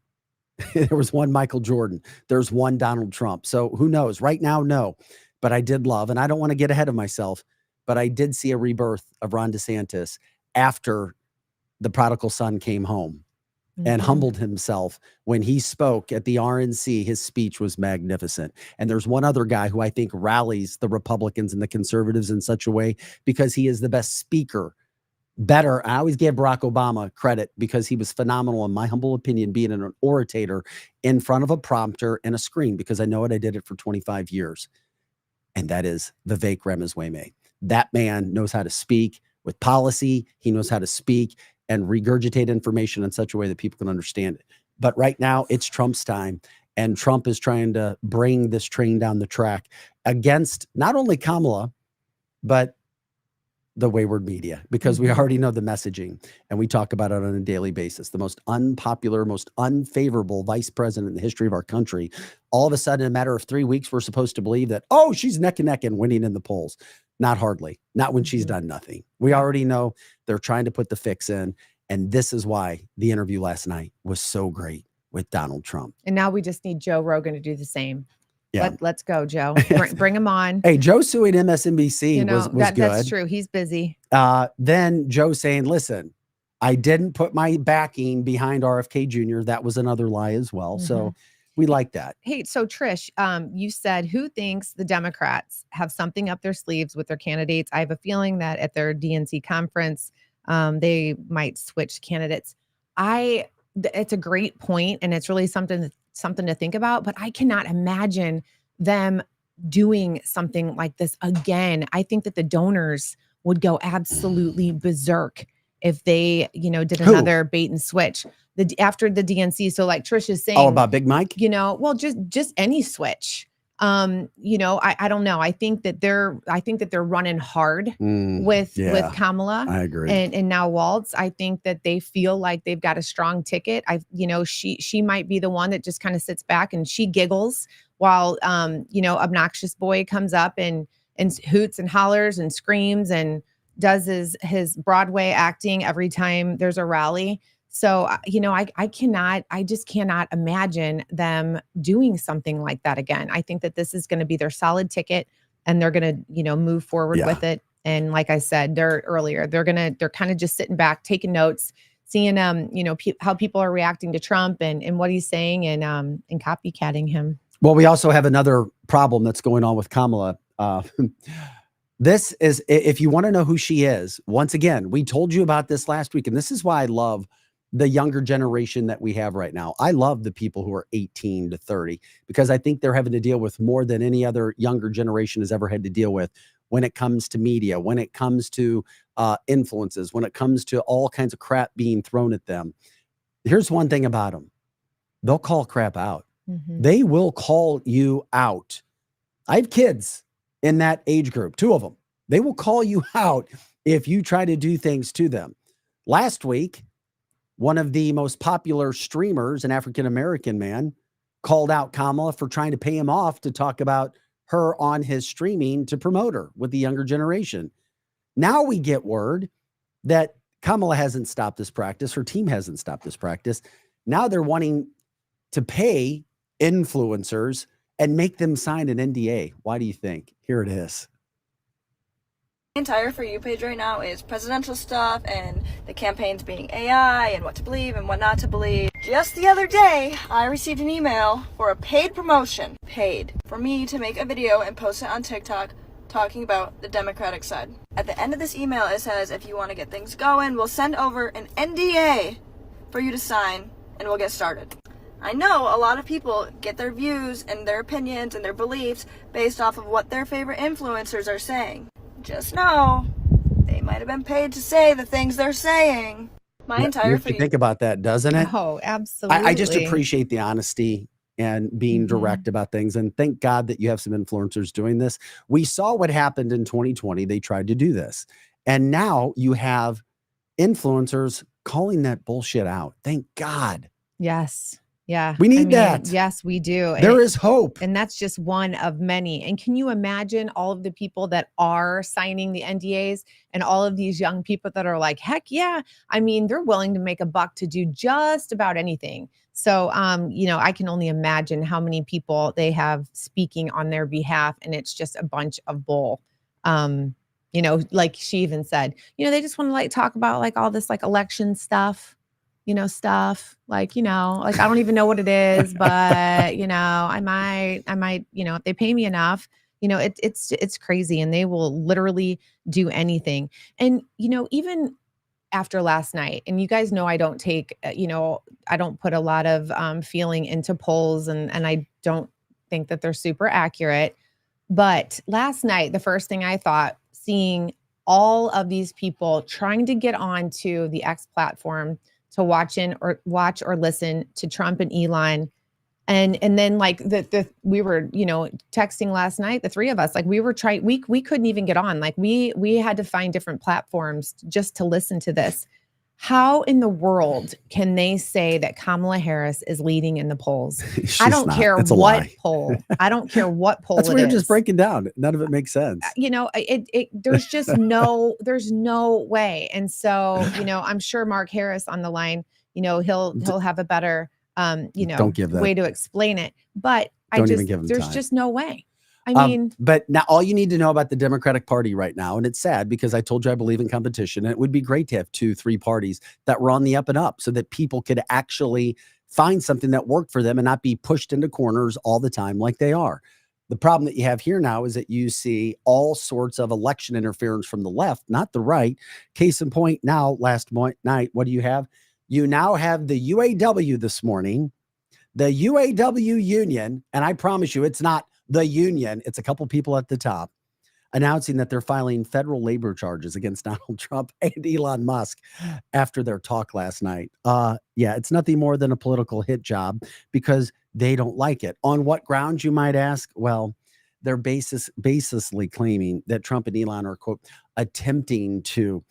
There was one Michael Jordan. There's one Donald Trump. So who knows? Right now, no. But I did love, and I don't want to get ahead of myself, but I did see a rebirth of Ron DeSantis after the prodigal son came home and humbled himself when he spoke at the RNC. His speech was magnificent. And there's one other guy who I think rallies the Republicans and the conservatives in such a way because he is the best speaker. Better. I always gave Barack Obama credit because he was phenomenal, in my humble opinion, being an orator in front of a prompter and a screen, because I know it. I did it for 25 years. And that is Vivek Ramaswamy. That man knows how to speak with policy. He knows how to speak and regurgitate information in such a way that people can understand it. But right now it's Trump's time, and Trump is trying to bring this train down the track against not only Kamala, but the wayward media, because we already know the messaging and we talk about it on a daily basis. The most unpopular, most unfavorable vice president in the history of our country. All of a sudden, in a matter of 3 weeks, we're supposed to believe that, oh, she's neck and neck and winning in the polls. Not hardly, not when she's done nothing. We already know they're trying to put the fix in. And this is why the interview last night was so great with Donald Trump. And now we just need Joe Rogan to do the same. Yeah. Let's go, Joe. Bring him on. Hey, Joe suing MSNBC was good. That's true. He's busy. Then Joe saying, listen, I didn't put my backing behind RFK Jr. That was another lie as well. So we like that. Hey, so Trish, you said, who thinks the Democrats have something up their sleeves with their candidates? I have a feeling that at their DNC conference, they might switch candidates. It's a great point, and it's really something to think about, but I cannot imagine them doing something like this again. I think that the donors would go absolutely berserk if they, did another bait and switch after the DNC. So like Trish is saying, all about Big Mike, well, just any switch. I don't know. I think that they're running hard with Kamala. I agree. And now Waltz. I think that they feel like they've got a strong ticket. She might be the one that just kind of sits back and she giggles while obnoxious boy comes up and hoots and hollers and screams and does his Broadway acting every time there's a rally. So, I just cannot imagine them doing something like that again. I think that this is going to be their solid ticket, and they're going to, move forward with it. And like I said they're kind of just sitting back, taking notes, seeing, how people are reacting to Trump and what he's saying and copycatting him. Well, we also have another problem that's going on with Kamala. This is, if you want to know who she is, once again, we told you about this last week, and this is why I love the younger generation that we have right now. I love the people who are 18 to 30, because I think they're having to deal with more than any other younger generation has ever had to deal with when it comes to media, when it comes to influences, when it comes to all kinds of crap being thrown at them. Here's one thing about them. They'll call crap out. They will call you out. I have kids in that age group, 2 of them. They will call you out if you try to do things to them. Last week, one of the most popular streamers, an African-American man, called out Kamala for trying to pay him off to talk about her on his streaming to promote her with the younger generation. Now we get word that Kamala hasn't stopped this practice. Her team hasn't stopped this practice. Now they're wanting to pay influencers and make them sign an NDA. Why do you think? Here it is. The entire For You page right now is presidential stuff and the campaigns being AI and what to believe and what not to believe. Just the other day, I received an email for a paid promotion, for me to make a video and post it on TikTok talking about the Democratic side. At the end of this email, it says, if you want to get things going, we'll send over an NDA for you to sign and we'll get started. I know a lot of people get their views and their opinions and their beliefs based off of what their favorite influencers are saying. Just know, they might have been paid to say the things they're saying. My entire For You. Think about that, doesn't it? Oh, absolutely. I just appreciate the honesty and being direct about things. And thank God that you have some influencers doing this. We saw what happened in 2020. They tried to do this. And now you have influencers calling that bullshit out. Thank God. Yes. Yeah. We need that. Yes, we do. There is hope. And that's just one of many. And can you imagine all of the people that are signing the NDAs and all of these young people that are like, heck yeah. I mean, they're willing to make a buck to do just about anything. So, I can only imagine how many people they have speaking on their behalf. And it's just a bunch of bull. Like she even said, they just want to talk about all this election stuff. Stuff I don't even know what it is, but I might, if they pay me enough, it's crazy, and they will literally do anything. And, even after last night, and you guys know, I don't take, I don't put a lot of feeling into polls, and I don't think that they're super accurate. But last night, the first thing I thought, seeing all of these people trying to get onto the X platform to watch or listen to Trump and Elon. And then like we were, texting last night, the three of us, like we were trying, we couldn't even get on. Like we had to find different platforms just to listen to this. How in the world can they say that Kamala Harris is leading in the polls? I don't care what poll. I don't care what poll That's it what you're is. just breaking down. None of it makes sense. There's just there's no way. And so, I'm sure Mark Harris on the line, he'll have a better, Don't give that. way to explain it. But Even give him there's time. just no way. I mean, but now all you need to know about the Democratic Party right now, and it's sad because I told you I believe in competition, and it would be great to have 2-3 parties that were on the up and up so that people could actually find something that worked for them and not be pushed into corners all the time like they are. The problem that you have here now is that you see all sorts of election interference from the left, not the right. Case in point now, last night, what do you have? You now have the UAW this morning, the UAW union, and I promise you it's not the union, it's a couple people at the top, announcing that they're filing federal labor charges against Donald Trump and Elon Musk after their talk last night. Yeah, it's nothing more than a political hit job because they don't like it. On what grounds, you might ask? Well, they're baselessly claiming that Trump and Elon are, quote, attempting to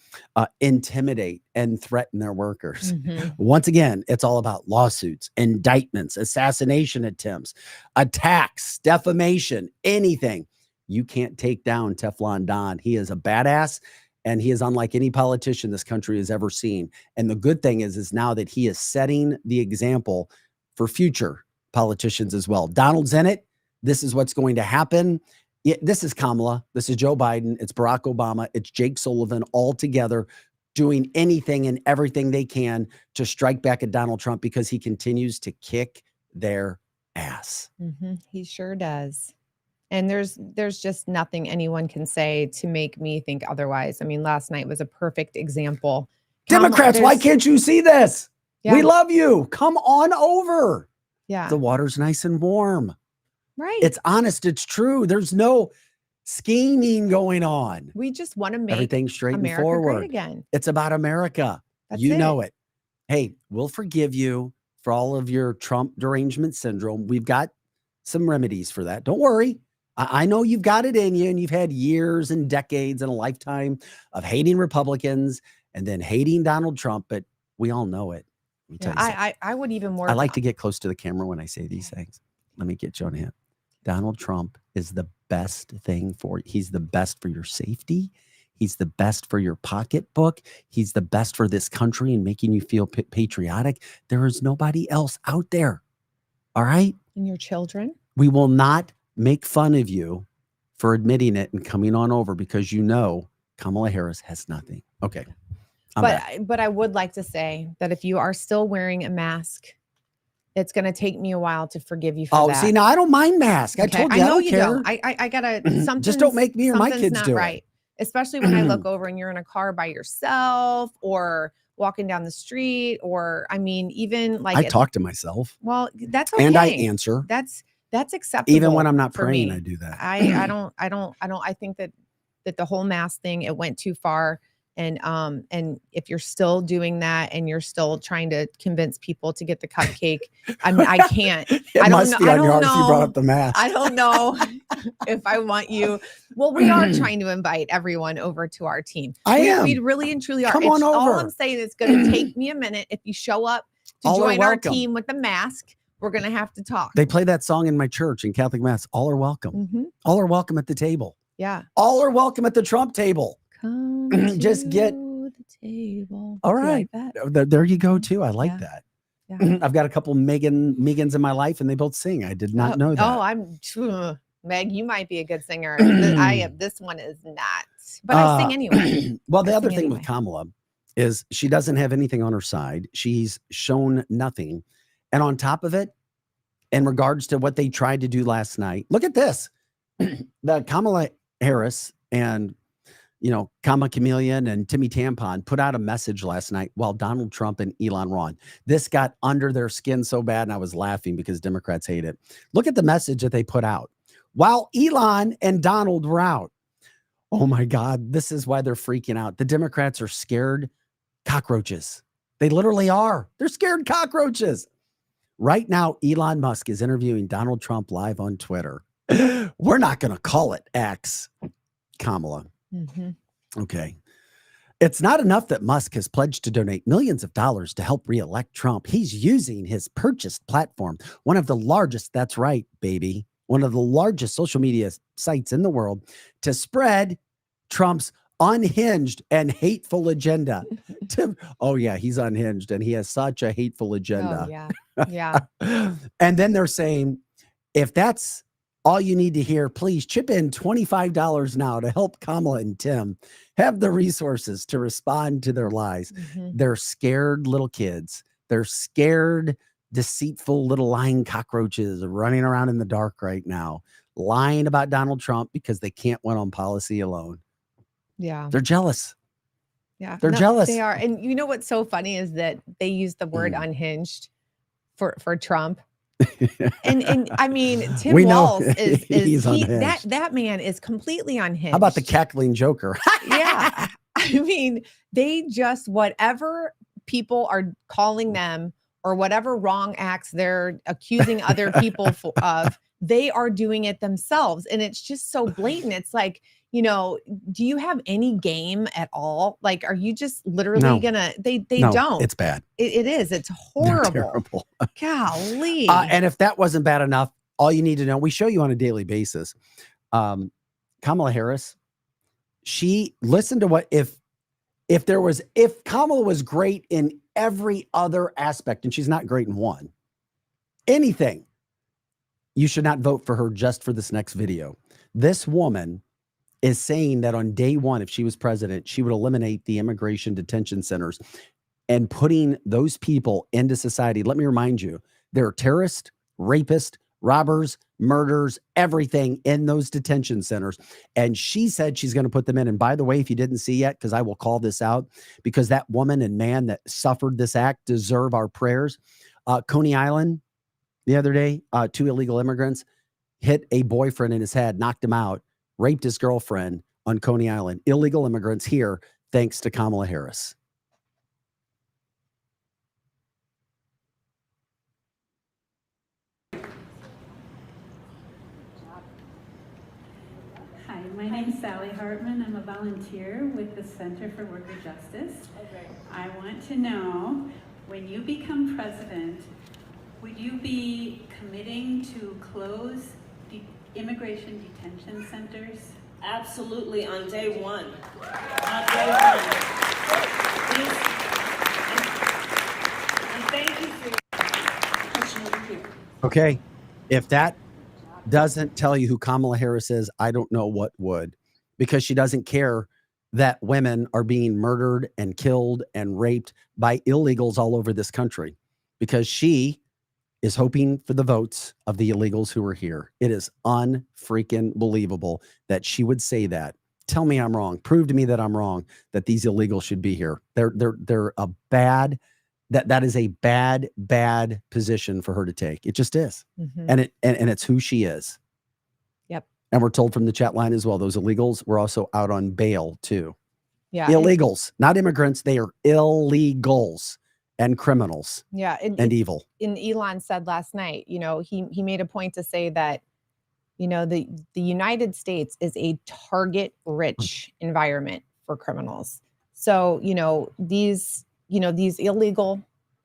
intimidate and threaten their workers. Once again, it's all about lawsuits, indictments, assassination attempts, attacks, defamation, anything. You can't take down Teflon Don. He is a badass, and he is unlike any politician this country has ever seen. And the good thing is now that he is setting the example for future politicians as well. Donald's in it. This is what's going to happen. This is Kamala. This is Joe Biden. It's Barack Obama. It's Jake Sullivan all together doing anything and everything they can to strike back at Donald Trump because he continues to kick their ass. He sure does. And there's just nothing anyone can say to make me think otherwise. I mean, last night was a perfect example. Democrats, why can't you see this? Yeah. We love you. Come on over. Yeah. The water's nice and warm. Right. It's honest. It's true. There's no scheming going on. We just want to make everything straight America and forward. great again. It's about America. That's you it. know it. Hey, we'll forgive you for all of your Trump derangement syndrome. We've got some remedies for that. Don't worry. I know you've got it in you, and you've had years and decades and a lifetime of hating Republicans and then hating Donald Trump, but we all know it. Let me tell you something. I would even more. I like to get close to the camera when I say these things. Let me get you on him. Donald Trump is the best thing for you. He's the best for your safety. He's the best for your pocketbook. He's the best for this country and making you feel patriotic. There is nobody else out there. All right? And your children? We will not make fun of you for admitting it and coming on over because you know Kamala Harris has nothing. Okay. But I would like to say that if you are still wearing a mask, it's going to take me a while to forgive you for that. See, now I don't mind mask. I told you I know don't you care. don't. I gotta something. Just don't make me or my kids not do right. it. Especially when I look over and you're in a car by yourself or walking down the street, or I mean, even like I talk to myself. Well, that's okay. And I answer. That's acceptable. Even when I'm not for praying, me. I do that. I think that the whole mask thing, it went too far. And if you're still doing that and you're still trying to convince people to get the cupcake, I can't. It must be on your heart if you brought up the mask. I don't know if I want you. Well, we are trying to invite everyone over to our team. We really and truly are. Come on over. All I'm saying is going to take me a minute. If you show up to All are join our welcome. team with the mask, we're going to have to talk. They play that song in my church in Catholic Mass. All are welcome. All are welcome at the table. Yeah. All are welcome at the Trump table. Come Just get to the table. all Do you right. like that? There you go too. I like that. Yeah. I've got a couple Megans in my life, and they both sing. I did not know that. Oh, Meg, you might be a good singer. This one is not, but I sing anyway. Well, the other thing with Kamala is she doesn't have anything on her side. She's shown nothing. And on top of it, in regards to what they tried to do last night, look at this. The Kamala Harris and Kama Chameleon and Timmy Tampon put out a message last night while Donald Trump and Elon were on. This got under their skin so bad, and I was laughing because Democrats hate it. Look at the message that they put out. While Elon and Donald were out, Oh my God. This is why they're freaking out. The Democrats are scared cockroaches. They literally are. They're scared cockroaches. Right now, Elon Musk is interviewing Donald Trump live on Twitter. We're not going to call it X, Kamala. Okay. It's not enough that Musk has pledged to donate millions of dollars to help reelect Trump. He's using his purchased platform, one of the largest, that's right, baby, one of the largest social media sites in the world, to spread Trump's unhinged and hateful agenda. Oh, yeah, he's unhinged and he has such a hateful agenda. Oh, yeah. Yeah. And then they're saying, if that's all you need to hear, please chip in $25 now to help Kamala and Tim have the resources to respond to their lies. They're scared little kids. They're scared, deceitful little lying cockroaches running around in the dark right now, lying about Donald Trump because they can't win on policy alone. Yeah. They're jealous. Yeah. They're jealous. They are. And you know what's so funny is that they use the word unhinged for Trump. And I mean, Tim Walz is that man is completely unhinged. How about the cackling joker? Yeah. I mean, they just, whatever people are calling them or whatever wrong acts they're accusing other people of, they are doing it themselves. And it's just so blatant. It's like, you know, do you have any game at all? Like, are you just literally gonna, they don't. It's bad. It is. It's horrible. They're terrible. Golly. And if that wasn't bad enough, all you need to know, we show you on a daily basis. Kamala Harris, she listened to what, if Kamala was great in every other aspect, and she's not great in one, anything, you should not vote for her just for this next video. This woman is saying that on day one, if she was president, she would eliminate the immigration detention centers and putting those people into society. Let me remind you, there are terrorists, rapists, robbers, murderers, everything in those detention centers. And she said she's going to put them in. And by the way, if you didn't see yet, because I will call this out, because that woman and man that suffered this act deserve our prayers. Coney Island, the other day, 2 illegal immigrants hit a boyfriend in his head, knocked him out, raped his girlfriend on Coney Island. Illegal immigrants here, thanks to Kamala Harris. Hi, my name is Sally Hartman. I'm a volunteer with the Center for Worker Justice. I want to know, when you become president, would you be committing to close immigration detention centers? Absolutely, on day one. On day one. Please. And thank you for your question over here. Okay, if that doesn't tell you who Kamala Harris is, I don't know what would, because she doesn't care that women are being murdered and killed and raped by illegals all over this country, because she is hoping for the votes of the illegals who are here. It is unfreaking believable that she would say that. Tell me I'm wrong. Prove to me that I'm wrong, that these illegals should be here. They're a bad, that is a bad position for her to take. It just is. And it's who she is. Yep. And we're told from the chat line as well, those illegals were also out on bail too. Yeah. Illegals, not immigrants. They are illegals and criminals. Yeah. And evil. And Elon said last night, you know, he made a point to say that, you know, the United States is a target rich environment for criminals. So, you know, these illegal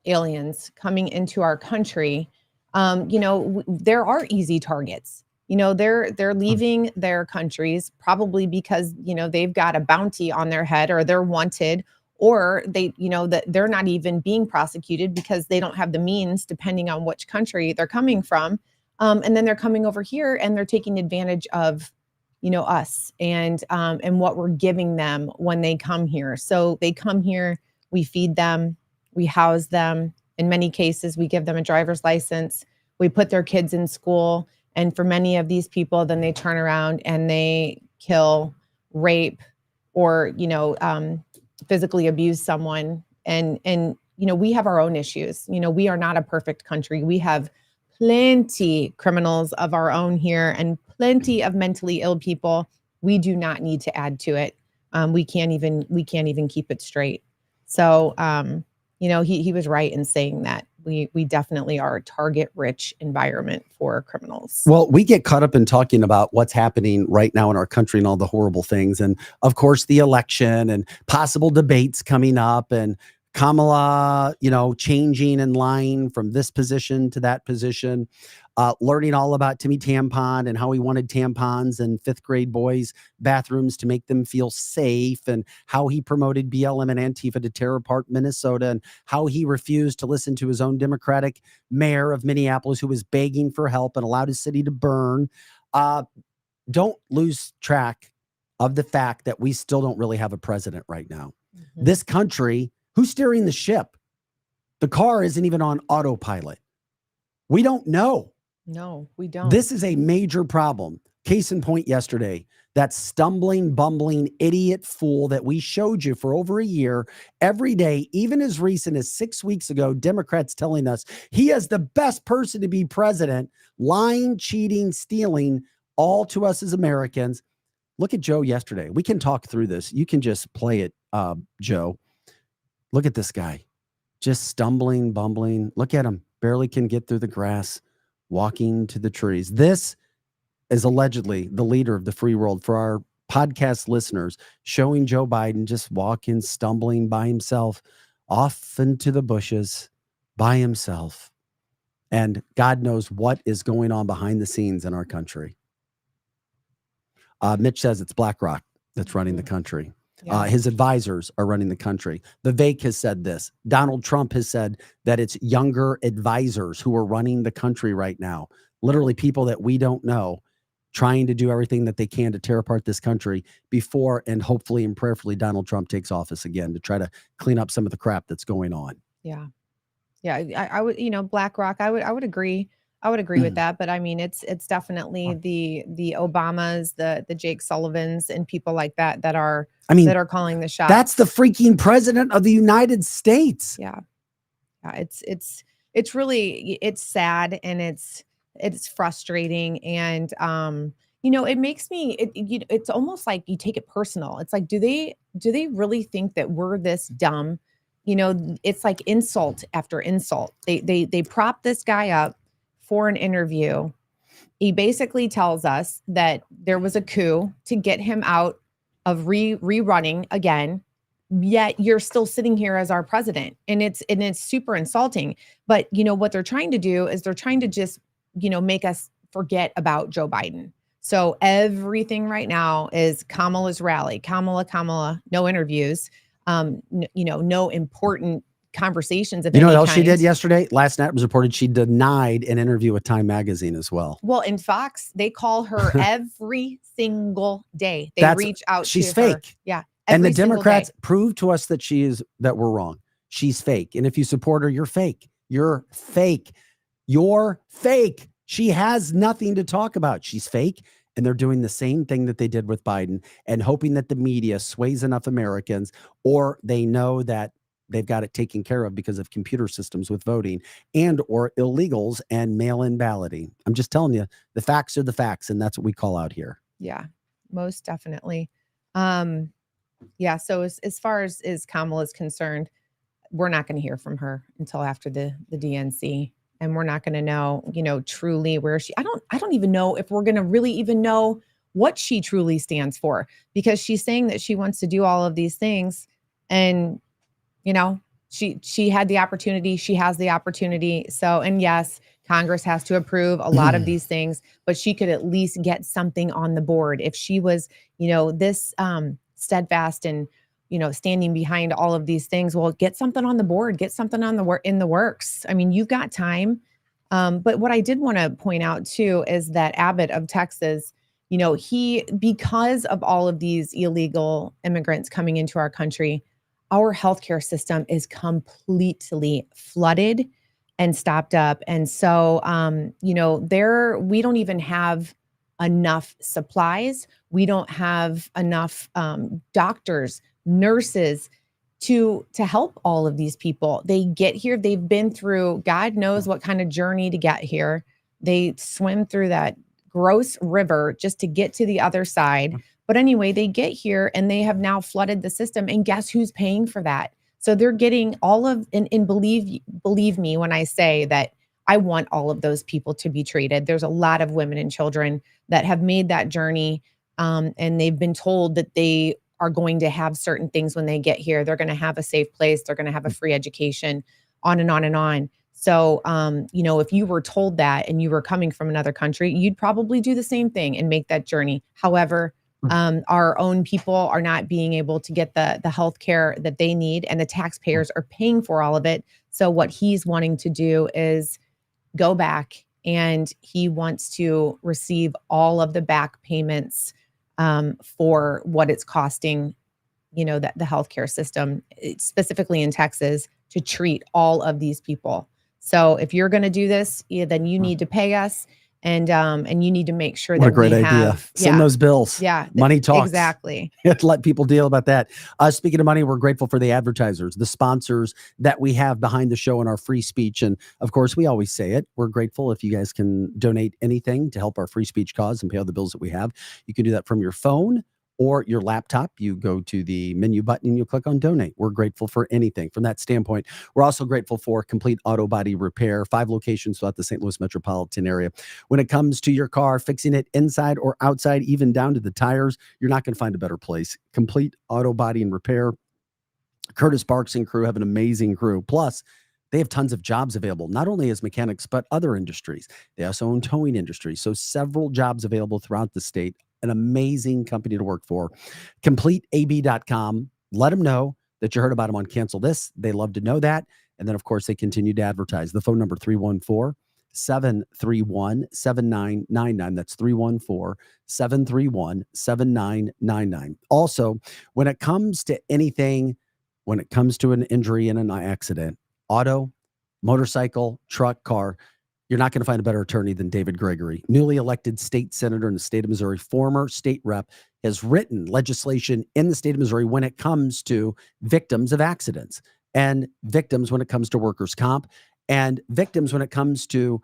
aliens coming into our country, you know, there are easy targets. You know, they're leaving their countries probably because, you know, they've got a bounty on their head, or they're wanted, or they, you know, that they're not even being prosecuted because they don't have the means, depending on which country they're coming from. And then they're coming over here and they're taking advantage of, you know, us and what we're giving them when they come here. So they come here, we feed them, we house them. In many cases, we give them a driver's license. We put their kids in school. And for many of these people, then they turn around and they kill, rape, or, you know, physically abuse someone. And, you know, we have our own issues. You know, we are not a perfect country. We have plenty criminals of our own here and plenty of mentally ill people. we do not need to add to it. We can't even keep it straight. So, he was right in saying that we definitely are a target-rich environment for criminals. Well, we get caught up in talking about what's happening right now in our country and all the horrible things. And of course, the election and possible debates coming up and Kamala, changing and lying from this position to that position, learning all about Timmy Tampon and how he wanted tampons in 5th grade boys' bathrooms to make them feel safe, and how he promoted BLM and Antifa to tear apart Minnesota, and how he refused to listen to his own Democratic mayor of Minneapolis who was begging for help and allowed his city to burn. Don't lose track of the fact that we still don't really have a president right now. Mm-hmm. This country, who's steering the ship? The car isn't even on autopilot. We don't know. No, we don't. This is a major problem. Case in point yesterday, that stumbling, bumbling idiot fool that we showed you for over a year, every day, even as recent as 6 weeks ago, Democrats telling us he is the best person to be president, lying, cheating, stealing, all to us as Americans. Look at Joe yesterday. We can talk through this. You can just play it, Joe. Look at this guy, just stumbling, bumbling. Look at him, barely can get through the grass, walking to the trees. This is allegedly the leader of the free world. For our podcast listeners, showing Joe Biden just walking, stumbling by himself, off into the bushes by himself. And God knows what is going on behind the scenes in our country. Mitch says it's BlackRock that's running the country. Yeah. His advisors are running the country. Vivek has said this. Donald Trump has said that it's younger advisors who are running the country right now. Literally people that we don't know, trying to do everything that they can to tear apart this country before and hopefully and prayerfully Donald Trump takes office again to try to clean up some of the crap that's going on. Yeah. Yeah. I would, BlackRock, I would agree. I would agree with that, but I mean, it's definitely the Obamas, the Jake Sullivans, and people like that that are calling the shots. That's the freaking president of the United States. Yeah, it's really sad, and it's frustrating, and it makes me it's almost like you take it personal. It's like, do they really think that we're this dumb? It's like insult after insult. They prop this guy up for an interview. He basically tells us that there was a coup to get him out of rerunning again, yet you're still sitting here as our president. And it's super insulting. But what they're trying to do is they're trying to just, make us forget about Joe Biden. So everything right now is Kamala's rally. Kamala, no interviews, no important conversations. What else she did yesterday? Last night it was reported she denied an interview with Time Magazine as well. Well, in Fox, they call her every single day. They reach out to her. She's fake. Yeah. And the Democrats prove to us that that we're wrong. She's fake. And if you support her, you're fake. You're fake. You're fake. She has nothing to talk about. She's fake. And they're doing the same thing that they did with Biden and hoping that the media sways enough Americans, or they know that they've got it taken care of because of computer systems with voting and or illegals and mail-in balloting. I'm just telling you, the facts are the facts, and that's what we call out here. Yeah, most definitely. Yeah, so as far as Kamala is concerned, we're not going to hear from her until after the DNC, and we're not going to know, truly where she. I don't even know if we're going to really even know what she truly stands for, because she's saying that she wants to do all of these things, and she had the opportunity. She has the opportunity. So, and yes, Congress has to approve a lot of these things, but she could at least get something on the board if she was, this steadfast and, standing behind all of these things. Well, get something on the board, get something on in the works. I mean, you've got time. But what I did want to point out too is that Abbott of Texas, because of all of these illegal immigrants coming into our country, our healthcare system is completely flooded and stopped up. And so, we don't even have enough supplies. We don't have enough doctors, nurses to help all of these people. They get here, they've been through God knows what kind of journey to get here. They swim through that gross river just to get to the other side. But anyway, they get here and they have now flooded the system. And guess who's paying for that? So they're getting all of, and believe me when I say that I want all of those people to be treated. There's a lot of women and children that have made that journey, and they've been told that they are going to have certain things when they get here. They're going to have a safe place. They're going to have a free education, on and on and on. So, if you were told that and you were coming from another country, you'd probably do the same thing and make that journey. However, our own people are not being able to get the health care that they need, and the taxpayers are paying for all of it. So what he's wanting to do is go back, and he wants to receive all of the back payments for what it's costing, the healthcare system, specifically in Texas, to treat all of these people. So if you're going to do this, then you need to pay us, and you need to make sure What that a great we idea. have Send those bills. Yeah, Money talks. exactly. Let people deal about that. Speaking of money, we're grateful for the advertisers, the sponsors that we have behind the show and our free speech. And of course, we always say it. We're grateful if you guys can donate anything to help our free speech cause and pay all the bills that we have. You can do that from your phone or your laptop. You go to the menu button and you click on donate. We're grateful for anything from that standpoint. We're also grateful for Complete Auto Body Repair, 5 locations throughout the St. Louis metropolitan area. When it comes to your car, fixing it inside or outside, even down to the tires, you're not going to find a better place. Complete Auto Body and Repair. Curtis Parks and crew have an amazing crew. Plus, they have tons of jobs available, not only as mechanics, but other industries. They also own towing industry. So several jobs available throughout the state. An amazing company to work for. CompleteAB.com. Let them know that you heard about them on Cancel This. They love to know that. And then, of course, they continue to advertise. The phone number, 314-731-7999. That's 314-731-7999. Also, when it comes to anything, when it comes to an injury in an accident, auto, motorcycle, truck, car, you're not going to find a better attorney than David Gregory. Newly elected state senator in the state of Missouri, former state rep, has written legislation in the state of Missouri when it comes to victims of accidents, and victims when it comes to workers' comp, and victims when it comes to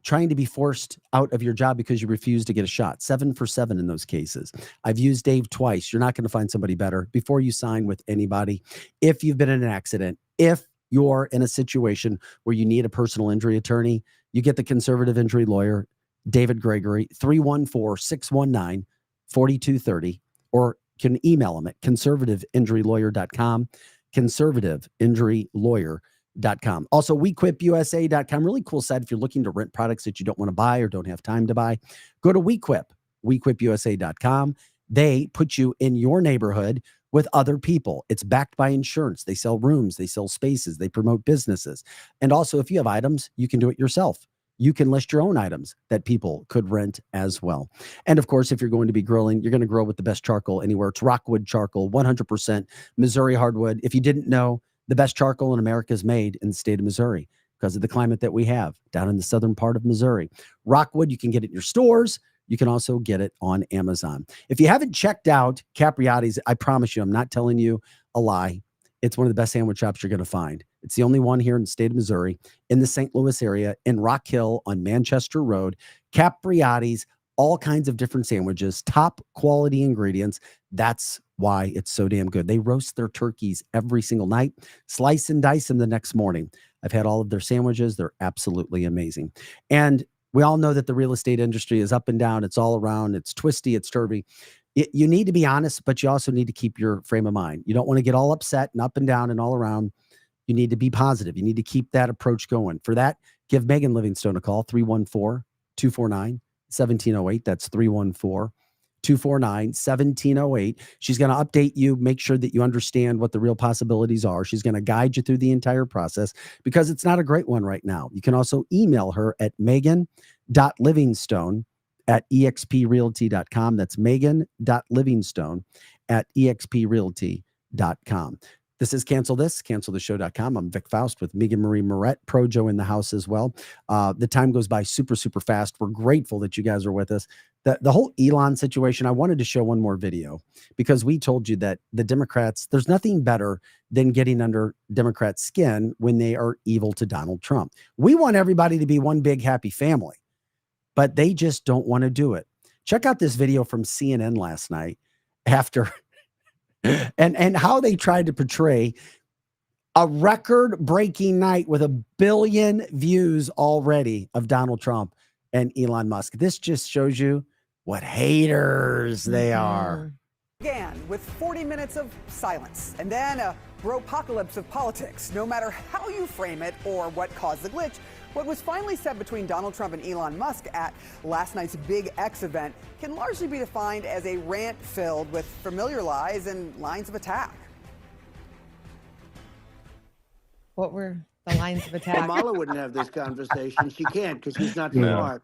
trying to be forced out of your job because you refuse to get a shot. 7 for 7 in those cases. I've used Dave twice. You're not going to find somebody better. Before you sign with anybody, if you've been in an accident, if you're in a situation where you need a personal injury attorney, you get the conservative injury lawyer, David Gregory, 314-619-4230, or can email him at conservativeinjurylawyer.com, conservativeinjurylawyer.com. Also, WeQuipUSA.com, really cool site if you're looking to rent products that you don't want to buy or don't have time to buy. Go to WeQuipUSA.com. They put you in your neighborhood with other people. It's backed by insurance. They sell rooms, they sell spaces, they promote businesses. And also, if you have items, you can do it yourself. You can list your own items that people could rent as well. And of course, if you're going to be grilling, you're going to grill with the best charcoal anywhere. It's Rockwood charcoal, 100% Missouri hardwood. If you didn't know, the best charcoal in America is made in the state of Missouri because of the climate that we have down in the southern part of Missouri. Rockwood, you can get it in your stores. You can also get it on Amazon. If you haven't checked out Capriotti's, I promise you, I'm not telling you a lie. It's one of the best sandwich shops you're going to find. It's the only one here in the state of Missouri, in the St. Louis area, in Rock Hill on Manchester Road. Capriotti's, all kinds of different sandwiches, top quality ingredients. That's why it's so damn good. They roast their turkeys every single night, slice and dice them the next morning. I've had all of their sandwiches. They're absolutely amazing. And we all know that the real estate industry is up and down. It's all around. It's twisty. It's turvy. You need to be honest, but you also need to keep your frame of mind. You don't want to get all upset and up and down and all around. You need to be positive. You need to keep that approach going. For that, give Megan Livingstone a call, 314-249-1708. That's 314-249-1708. She's going to update you, make sure that you understand what the real possibilities are. She's going to guide you through the entire process because it's not a great one right now. You can also email her at megan.livingstone@exprealty.com. That's megan.livingstone@exprealty.com. This is canceltheshow.com. I'm Vic Faust with Megan Marie Moret, Projo in the house as well. The time goes by super, super fast. We're grateful that you guys are with us. The whole Elon situation, I wanted to show one more video because we told you that the Democrats, there's nothing better than getting under Democrats' skin when they are evil to Donald Trump. We want everybody to be one big happy family, but they just don't want to do it. Check out this video from CNN last night after and how they tried to portray a record-breaking night with 1 billion views already of Donald Trump and Elon Musk. This just shows you what haters they are. Began with 40 minutes of silence and then a bropocalypse of politics. No matter how you frame it or what caused the glitch, what was finally said between Donald Trump and Elon Musk at last night's Big X event can largely be defined as a rant filled with familiar lies and lines of attack. What were the lines of attack? Kamala wouldn't have this conversation. She can't because she's not smart.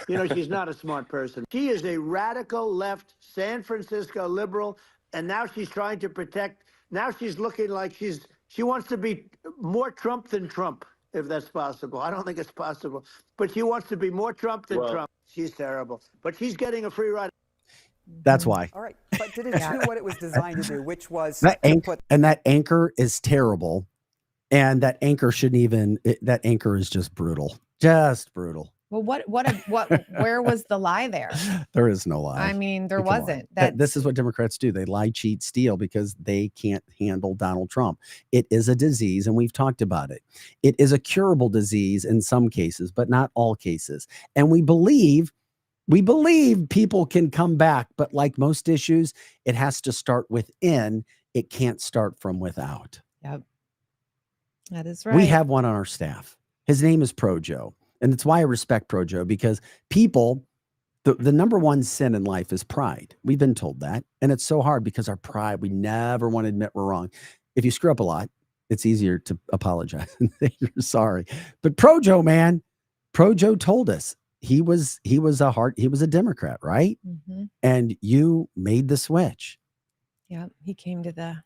You know, she's not a smart person. She is a radical left San Francisco liberal, and now she's trying to protect. Now she's looking like she wants to be more Trump than Trump, if that's possible. I don't think it's possible, but she wants to be more Trump than Trump. She's terrible, but she's getting a free ride. That's why. All right, but did it do what it was designed to do, which was That anchor is terrible. And that anchor shouldn't even, that anchor is just brutal. Just brutal. Well, where was the lie there? There is no lie. I mean, there Come on. wasn't. This is what Democrats do. They lie, cheat, steal because they can't handle Donald Trump. It is a disease, and we've talked about it. It is a curable disease in some cases, but not all cases. And we believe people can come back, but like most issues, it has to start within. It can't start from without. Yep. That is right. We have one on our staff. His name is Projo. And that's why I respect Projo, because people, the number one sin in life is pride. We've been told that. And it's so hard because our pride, we never want to admit we're wrong. If you screw up a lot, it's easier to apologize and say you're sorry. But Projo, man, Projo told us he was a Democrat, right? Mm-hmm. And you made the switch. Yep. He came to the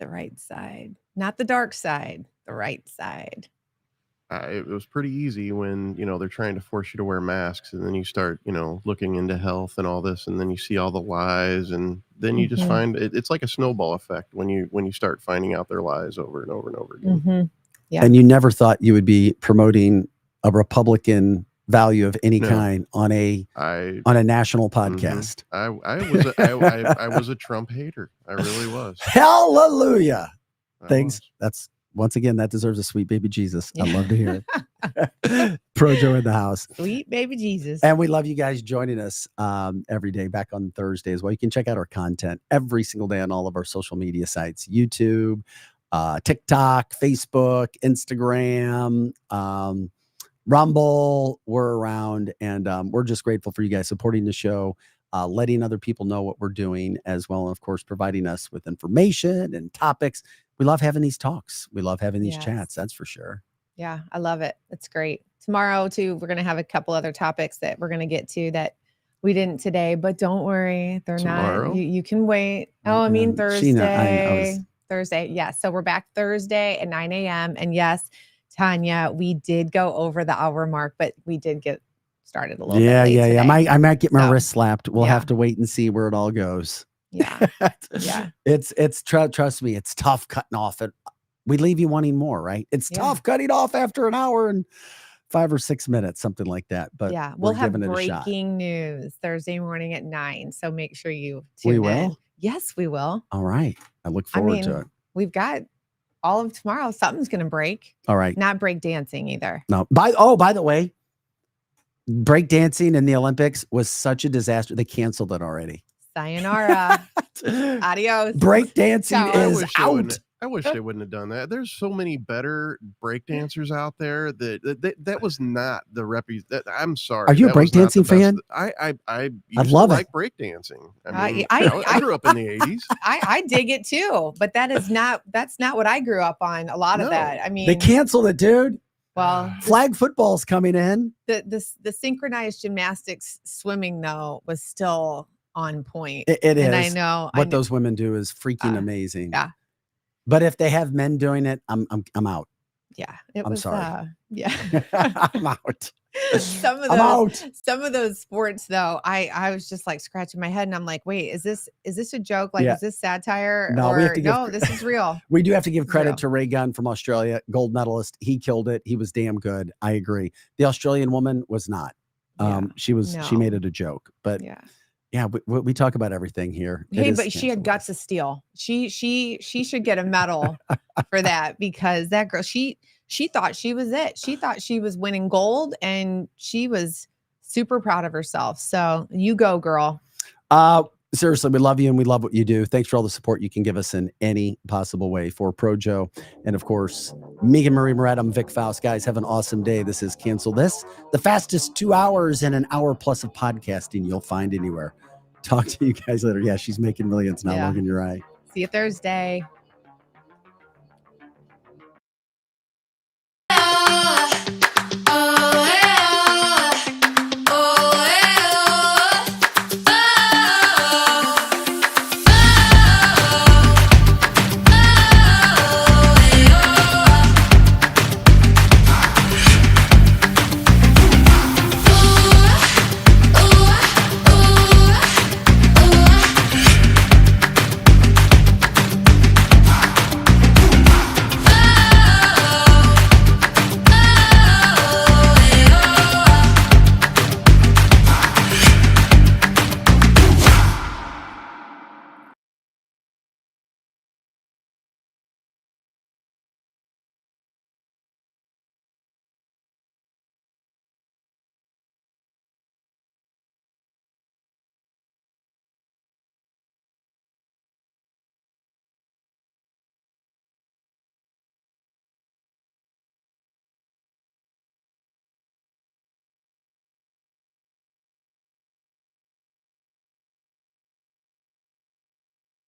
right side, not the dark side. The right side. It was pretty easy when, they're trying to force you to wear masks, and then you start, looking into health and all this, and then you see all the lies, and then you just find it's like a snowball effect when you start finding out their lies over and over and over again. Mm-hmm. Yeah. And you never thought you would be promoting a Republican value of any kind on a national podcast. I was a Trump hater. I really was. Hallelujah. That's once again, that deserves a sweet baby Jesus. I'd love to hear it. Projo in the house. Sweet baby Jesus. And we love you guys joining us every day back on Thursday as well. You can check out our content every single day on all of our social media sites, YouTube, TikTok, Facebook, Instagram, Rumble. We're around, and we're just grateful for you guys supporting the show, letting other people know what we're doing as well. And of course, providing us with information and topics. We love having these talks. We love having these chats. That's for sure. Yeah, I love it. It's great. Tomorrow, too, we're going to have a couple other topics that we're going to get to that we didn't today, but don't worry. They're Tomorrow? not. You can wait. Oh, I mean, Thursday. Thursday. Yes. So we're back Thursday at 9 a.m. And yes, Tanya, we did go over the hour mark, but we did get started a little bit late today. I might get my wrist slapped. We'll have to wait and see where it all goes. Yeah. Yeah. It's trust me, it's tough cutting off it. We leave you wanting more, right? It's tough cutting off after an hour and 5 or 6 minutes, something like that. But yeah, we'll have giving it a shot. breaking news Thursday morning at 9. So make sure you tune in. Yes, we will. All right. I look forward to it. We've got all of tomorrow. Something's going to break. All right. Not break dancing either. No. By the way, break dancing in the Olympics was such a disaster. They canceled it already. Sayonara. Adios. Break dancing is out. I wish they wouldn't have done that. There's so many better break dancers out there that was not the I'm sorry. Are you a breakdancing fan? I love like breakdancing. I grew up in the 80s. I dig it too, but that's not what I grew up on. A lot of that. I mean, they canceled it, dude. Well, flag football's coming in. The synchronized gymnastics swimming though was still on point. It is. And I know what those women do is freaking amazing. Yeah. But if they have men doing it, I'm out. Yeah. I'm sorry. Yeah. I'm out. Some of those sports though, I was just like scratching my head and I'm like, wait, is this a joke? Like, is this satire? No, this is real. We do have to give credit to Ray Gunn from Australia, gold medalist. He killed it. He was damn good. I agree. The Australian woman was not. She made it a joke, but Yeah, we talk about everything here. Hey, but she had guts to steal. She should get a medal for that, because that girl, she thought she was it. She thought she was winning gold, and she was super proud of herself. So you go, girl. Seriously, we love you and we love what you do. Thanks for all the support you can give us in any possible way. For Projo and, of course, Megan Marie Moret, I'm Vic Faust. Guys, have an awesome day. This is Cancel This, the fastest 2 hours and an hour plus of podcasting you'll find anywhere. Talk to you guys later. Yeah, she's making millions now, Logan. You're right. See you Thursday.